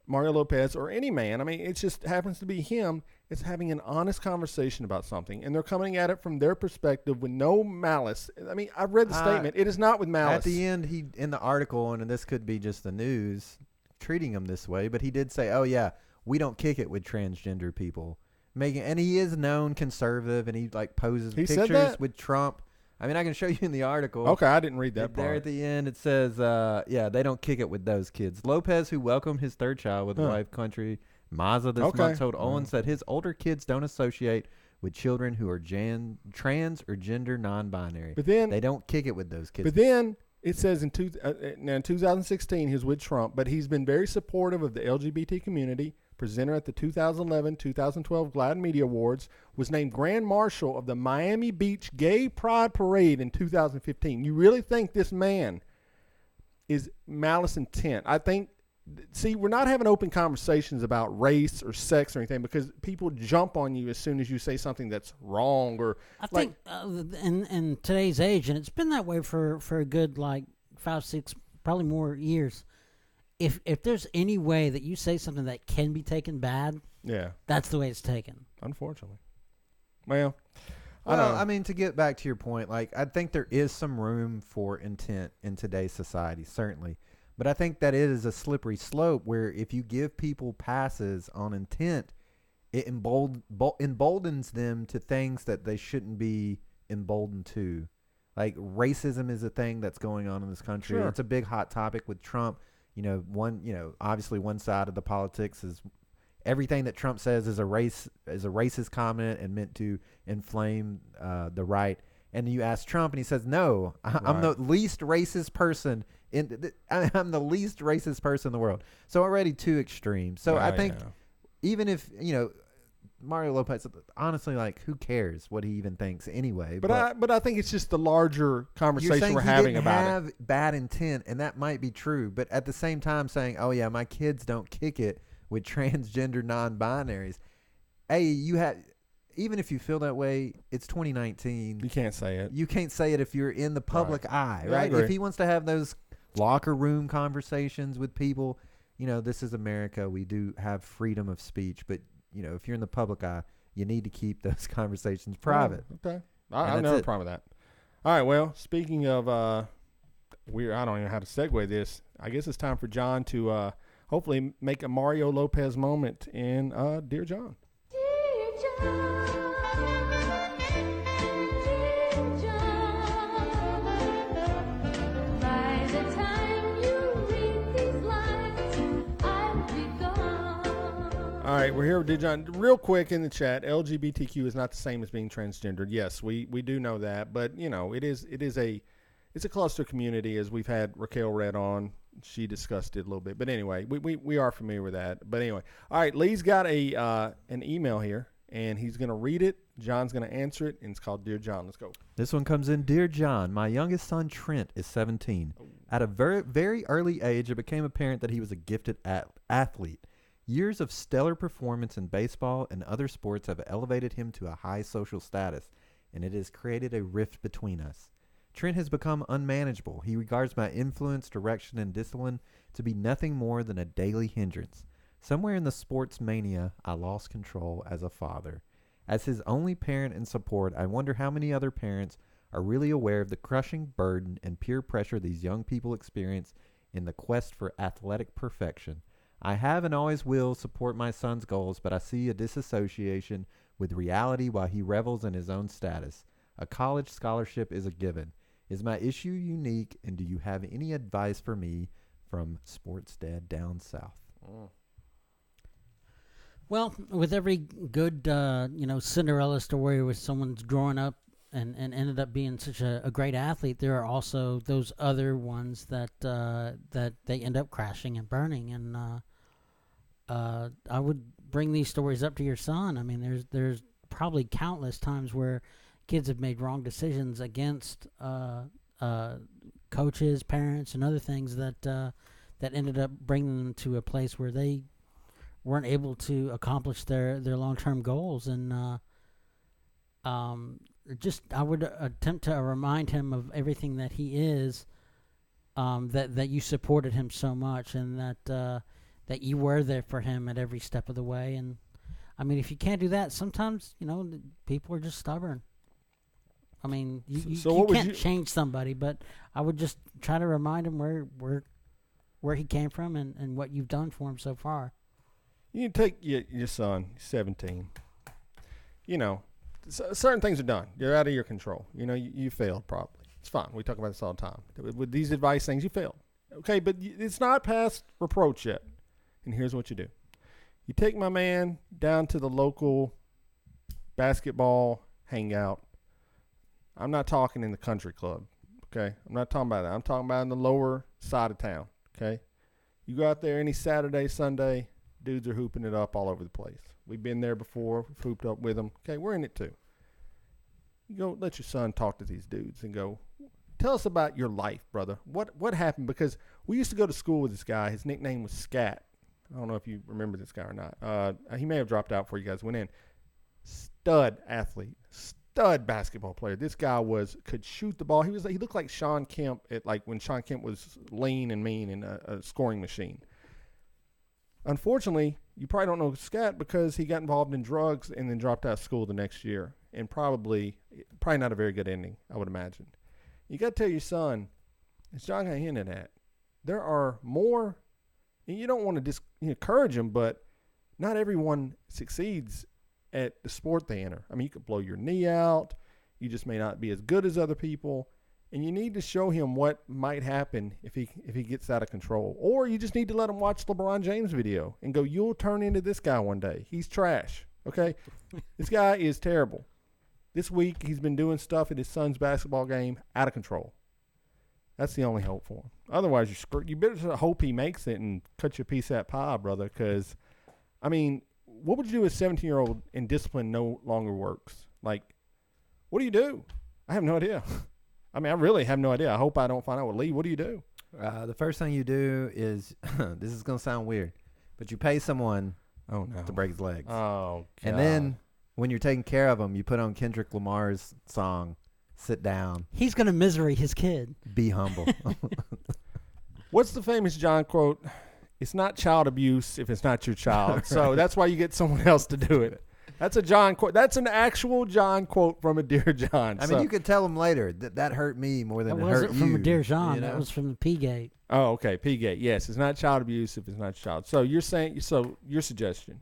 Mario Lopez, or any man, I mean, it just happens to be him, is having an honest conversation about something, and they're coming at it from their perspective with no malice. I mean, I've read the statement. It is not with malice. At the end, he in the article, and this could be just the news treating him this way, but he did say, "Oh yeah, we don't kick it with transgender people." And he is known conservative, and he like poses pictures with Trump. I mean, I can show you in the article. Okay, I didn't read that part. There at the end, it says, they don't kick it with those kids. Lopez, who welcomed his third child with wife country Mazda this month, told Owens that his older kids don't associate with children who are trans or gender non-binary. But then they don't kick it with those kids. But then it says in 2016 he was with Trump, but he's been very supportive of the LGBT community. Presenter at the 2011-2012 GLAAD Media Awards, was named Grand Marshal of the Miami Beach Gay Pride Parade in 2015. You really think this man is malice intent? I think, see, we're not having open conversations about race or sex or anything because people jump on you as soon as you say something that's wrong. Or I think in today's age, and it's been that way for a good 5, 6, probably more years. If there's any way that you say something that can be taken bad, that's the way it's taken. Unfortunately. Well, I mean, to get back to your point, I think there is some room for intent in today's society, certainly. But I think that it is a slippery slope where if you give people passes on intent, it emboldens them to things that they shouldn't be emboldened to. Like racism is a thing that's going on in this country. Sure. It's a big hot topic with Trump. Obviously one side of the politics is everything that Trump says is a racist comment and meant to inflame the right. And you ask Trump and he says, no, I'm the least racist person I'm the least racist person in the world. So already two extremes. So I think even if, Mario Lopez, honestly, like, who cares what he even thinks anyway? But I think it's just the larger conversation we're he having didn't about have it. bad intent, and that might be true. But at the same time, saying, "Oh yeah, my kids don't kick it with transgender non-binaries." Hey, even if you feel that way, it's 2019. You can't say it. You can't say it if you're in the public eye, Yeah, I right? agree. If he wants to have those locker room conversations with people, this is America. We do have freedom of speech, but if you're in the public eye, you need to keep those conversations private. Oh, okay. I have no problem with that. All right. Well, speaking of I don't even know how to segue this. I guess it's time for John to hopefully make a Mario Lopez moment in Dear John. All right, we're here with Dear John. Real quick in the chat, LGBTQ is not the same as being transgendered. Yes, we do know that, but it's a cluster community, as we've had Raquel Red on. She discussed it a little bit, but anyway, we are familiar with that. But anyway, all right, Lee's got an email here, and he's gonna read it. John's gonna answer it, and it's called Dear John. Let's go. This one comes in. Dear John, my youngest son Trent is 17. At a very, very early age, it became apparent that he was a gifted athlete. Years of stellar performance in baseball and other sports have elevated him to a high social status, and it has created a rift between us. Trent has become unmanageable. He regards my influence, direction, and discipline to be nothing more than a daily hindrance. Somewhere in the sports mania, I lost control as a father. As his only parent and support, I wonder how many other parents are really aware of the crushing burden and peer pressure these young people experience in the quest for athletic perfection. I have and always will support my son's goals, but I see a disassociation with reality while he revels in his own status. A college scholarship is a given. Is my issue unique, and do you have any advice for me from Sports Dad down south? Well, with every good, Cinderella story where someone's growing up and ended up being such a great athlete, there are also those other ones that they end up crashing and burning. And I would bring these stories up to your son. I mean, there's probably countless times where kids have made wrong decisions against coaches, parents, and other things that ended up bringing them to a place where they weren't able to accomplish their long-term goals. And I would attempt to remind him of everything that he is, that you supported him so much, and that you were there for him at every step of the way. And I mean, if you can't do that, sometimes people are just stubborn. I mean, you can't change somebody, but I would just try to remind him where he came from and what you've done for him so far. You take your son, 17. Certain things are done. You're out of your control. You failed probably. It's fine. We talk about this all the time. With these advice things, you failed. Okay, but it's not past reproach yet. And here's what you do. You take my man down to the local basketball hangout. I'm not talking in the country club, okay? I'm not talking about that. I'm talking about in the lower side of town, okay? You go out there any Saturday, Sunday, dudes are hooping it up all over the place. We've been there before. We've hooped up with them. Okay, we're in it too. You go let your son talk to these dudes and go, tell us about your life, brother. What happened? Because we used to go to school with this guy. His nickname was Scat. I don't know if you remember this guy or not. He may have dropped out before you guys went in. Stud athlete. Stud basketball player. This guy could shoot the ball. He looked like Sean Kemp when Sean Kemp was lean and mean and a scoring machine. Unfortunately, you probably don't know Scat because he got involved in drugs and then dropped out of school the next year, and probably not a very good ending, I would imagine. You got to tell your son, as John got hinted at, there are more, and you don't want to encourage them, but not everyone succeeds at the sport they enter. I mean, you could blow your knee out. You just may not be as good as other people. And you need to show him what might happen if he gets out of control. Or you just need to let him watch LeBron James video and go, you'll turn into this guy one day. He's trash, okay? This guy is terrible. This week he's been doing stuff at his son's basketball game out of control. That's the only hope for him. Otherwise, you better hope he makes it and cut you a piece of that pie, brother, because, I mean, what would you do with a 17-year-old and discipline no longer works? Like, what do you do? I have no idea. I mean, I really have no idea. I hope I don't find out with Lee. What do you do? The first thing you do is, this is going to sound weird, but you pay someone to break his legs. Oh, God. And then when you're taking care of him, you put on Kendrick Lamar's song, Sit Down. He's going to misery his kid. Be humble. What's the famous John quote? It's not child abuse if it's not your child. So that's why you get someone else to do it. That's a John quote. That's an actual John quote from a Dear John. I mean, you could tell him later that hurt me more than That it hurt you. wasn't from a Dear John. You know? That was from the P-Gate. Oh, okay. P-Gate. Yes, it's not child abuse if it's not your child. So you're saying, your suggestion,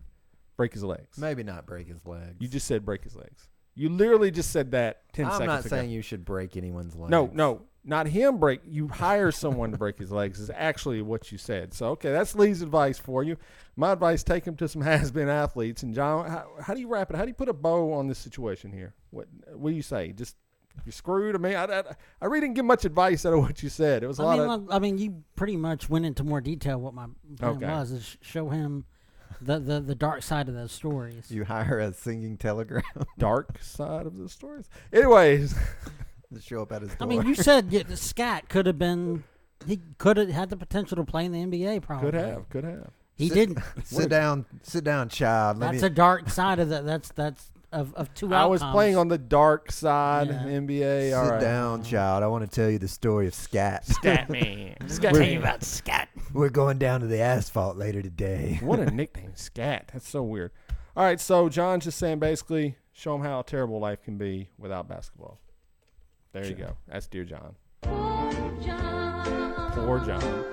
break his legs. Maybe not break his legs. You just said break his legs. You literally just said that 10 seconds ago. I'm not saying you should break anyone's legs. No, not him break. You hire someone to break his legs is actually what you said. So, okay, that's Lee's advice for you. My advice, take him to some has-been athletes. And, John, how do you wrap it? How do you put a bow on this situation here? What do you say? Just, you're screwed? I mean, I really didn't give much advice out of what you said. It was I mean, you pretty much went into more detail what my plan was, is show him the dark side of those stories. You hire a singing telegram. Dark side of the stories. Anyways. To show up at his door. I mean, you said the scat could have been. He could have had the potential to play in the NBA. Probably could have. He didn't. Sit down, child. That's a dark side of that. That's of two outcomes. I was playing on the dark side of the NBA. All right. Sit down, child. I want to tell you the story of Scat. Scat man. Tell you about Scat. We're going down to the asphalt later today. What a nickname, Scat. That's so weird. All right, so John's just saying basically show him how terrible life can be without basketball. There you go. That's Dear John. Poor John.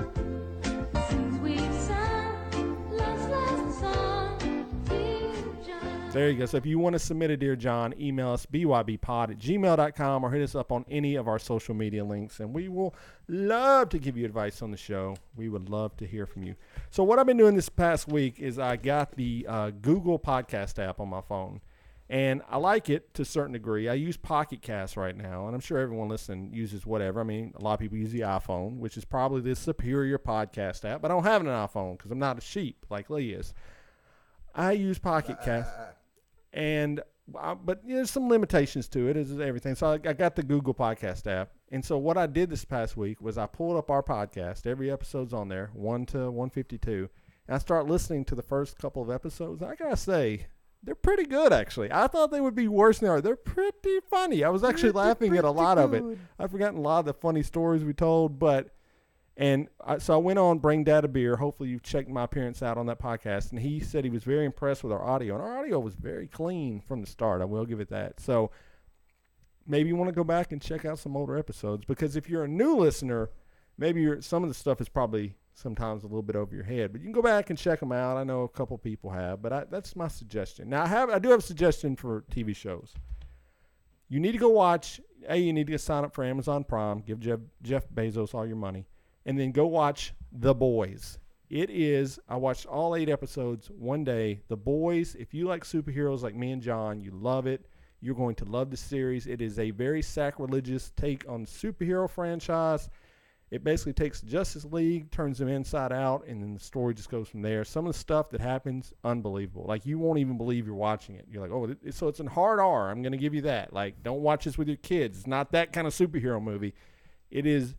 There you go. So if you want to submit a Dear John, email us bybpod@gmail.com or hit us up on any of our social media links, and we will love to give you advice on the show. We would love to hear from you. So what I've been doing this past week is I got the Google Podcast app on my phone, and I like it to a certain degree. I use Pocket Cast right now, and I'm sure everyone listening uses whatever. I mean, a lot of people use the iPhone, which is probably the superior podcast app, but I don't have an iPhone because I'm not a sheep like Lee is. I use Pocket Cast. But there's some limitations to it, as everything. So I got the Google Podcast app. And so what I did this past week was I pulled up our podcast. Every episode's on there, 1 to 152. And I start listening to the first couple of episodes. I got to say, they're pretty good, actually. I thought they would be worse than they are. They're pretty funny. I was actually laughing at a lot of it. I've forgotten a lot of the funny stories we told, so I went on Bring Dad a Beer. Hopefully you've checked my appearance out on that podcast. And he said he was very impressed with our audio. And our audio was very clean from the start. I will give it that. So maybe you want to go back and check out some older episodes. Because if you're a new listener, maybe some of the stuff is probably sometimes a little bit over your head. But you can go back and check them out. I know a couple people have. But that's my suggestion. Now, I do have a suggestion for TV shows. You need to go watch. You need to sign up for Amazon Prime. Give Jeff Bezos all your money. And then go watch The Boys. I watched all 8 episodes one day. The Boys, if you like superheroes like me and John, you love it. You're going to love the series. It is a very sacrilegious take on the superhero franchise. It basically takes Justice League, turns them inside out, and then the story just goes from there. Some of the stuff that happens, unbelievable. Like, you won't even believe you're watching it. You're like, oh, so it's in hard R. I'm going to give you that. Like, don't watch this with your kids. It's not that kind of superhero movie. It is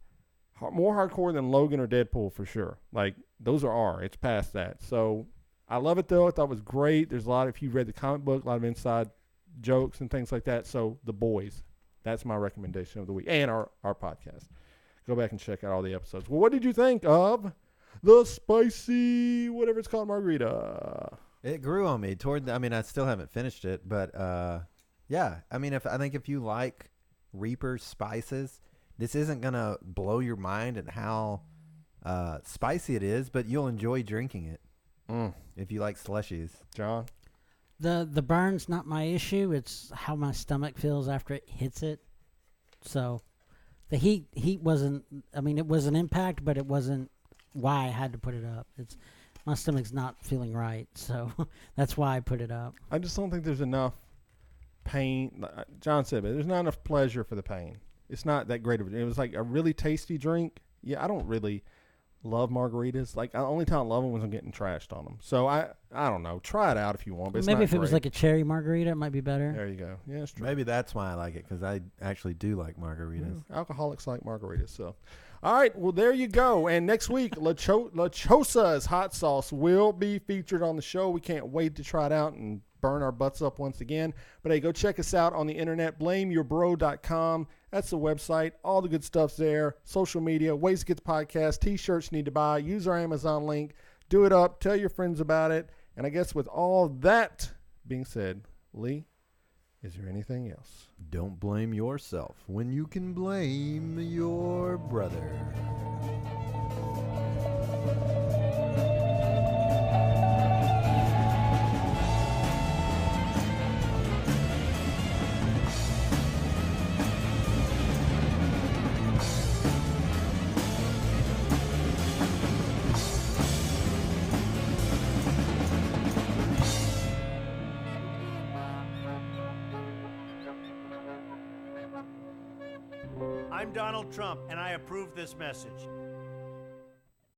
more hardcore than Logan or Deadpool for sure. Like, those are R. It's past that. So I love it, though. I thought it was great. There's a lot, if you read the comic book, a lot of inside jokes and things like that. So The Boys, that's my recommendation of the week, and our podcast. Go back and check out all the episodes. Well, what did you think of the spicy, whatever it's called, Margarita? It grew on me I still haven't finished it, but yeah. I mean, I think if you like Reaper spices, this isn't going to blow your mind at how spicy it is, but you'll enjoy drinking it if you like slushies. John? The burn's not my issue. It's how my stomach feels after it hits it. So the heat wasn't, it was an impact, but it wasn't why I had to put it up. My stomach's not feeling right, so that's why I put it up. I just don't think there's enough pain. John said it. There's not enough pleasure for the pain. It's not that great of a drink. It was like a really tasty drink. Yeah, I don't really love margaritas. Like, the only time I love them was I'm getting trashed on them. So I don't know. Try it out if you want. But it's Maybe not if it was great. like a cherry margarita, it might be better. There you go. Yeah, it's true. Maybe that's why I like it, because I actually do like margaritas. Yeah, alcoholics like margaritas. So, all right. Well, there you go. And next week, LeChosa's hot sauce will be featured on the show. We can't wait to try it out and burn our butts up once again. But hey, go check us out on the internet, blameyourbro.com. That's the website. All the good stuff's there. Social media, ways to get the podcast, T-shirts you need to buy. Use our Amazon link. Do it up. Tell your friends about it. And I guess with all that being said, Lee, is there anything else? Don't blame yourself when you can blame your brother. I'm Donald Trump, and I approve this message.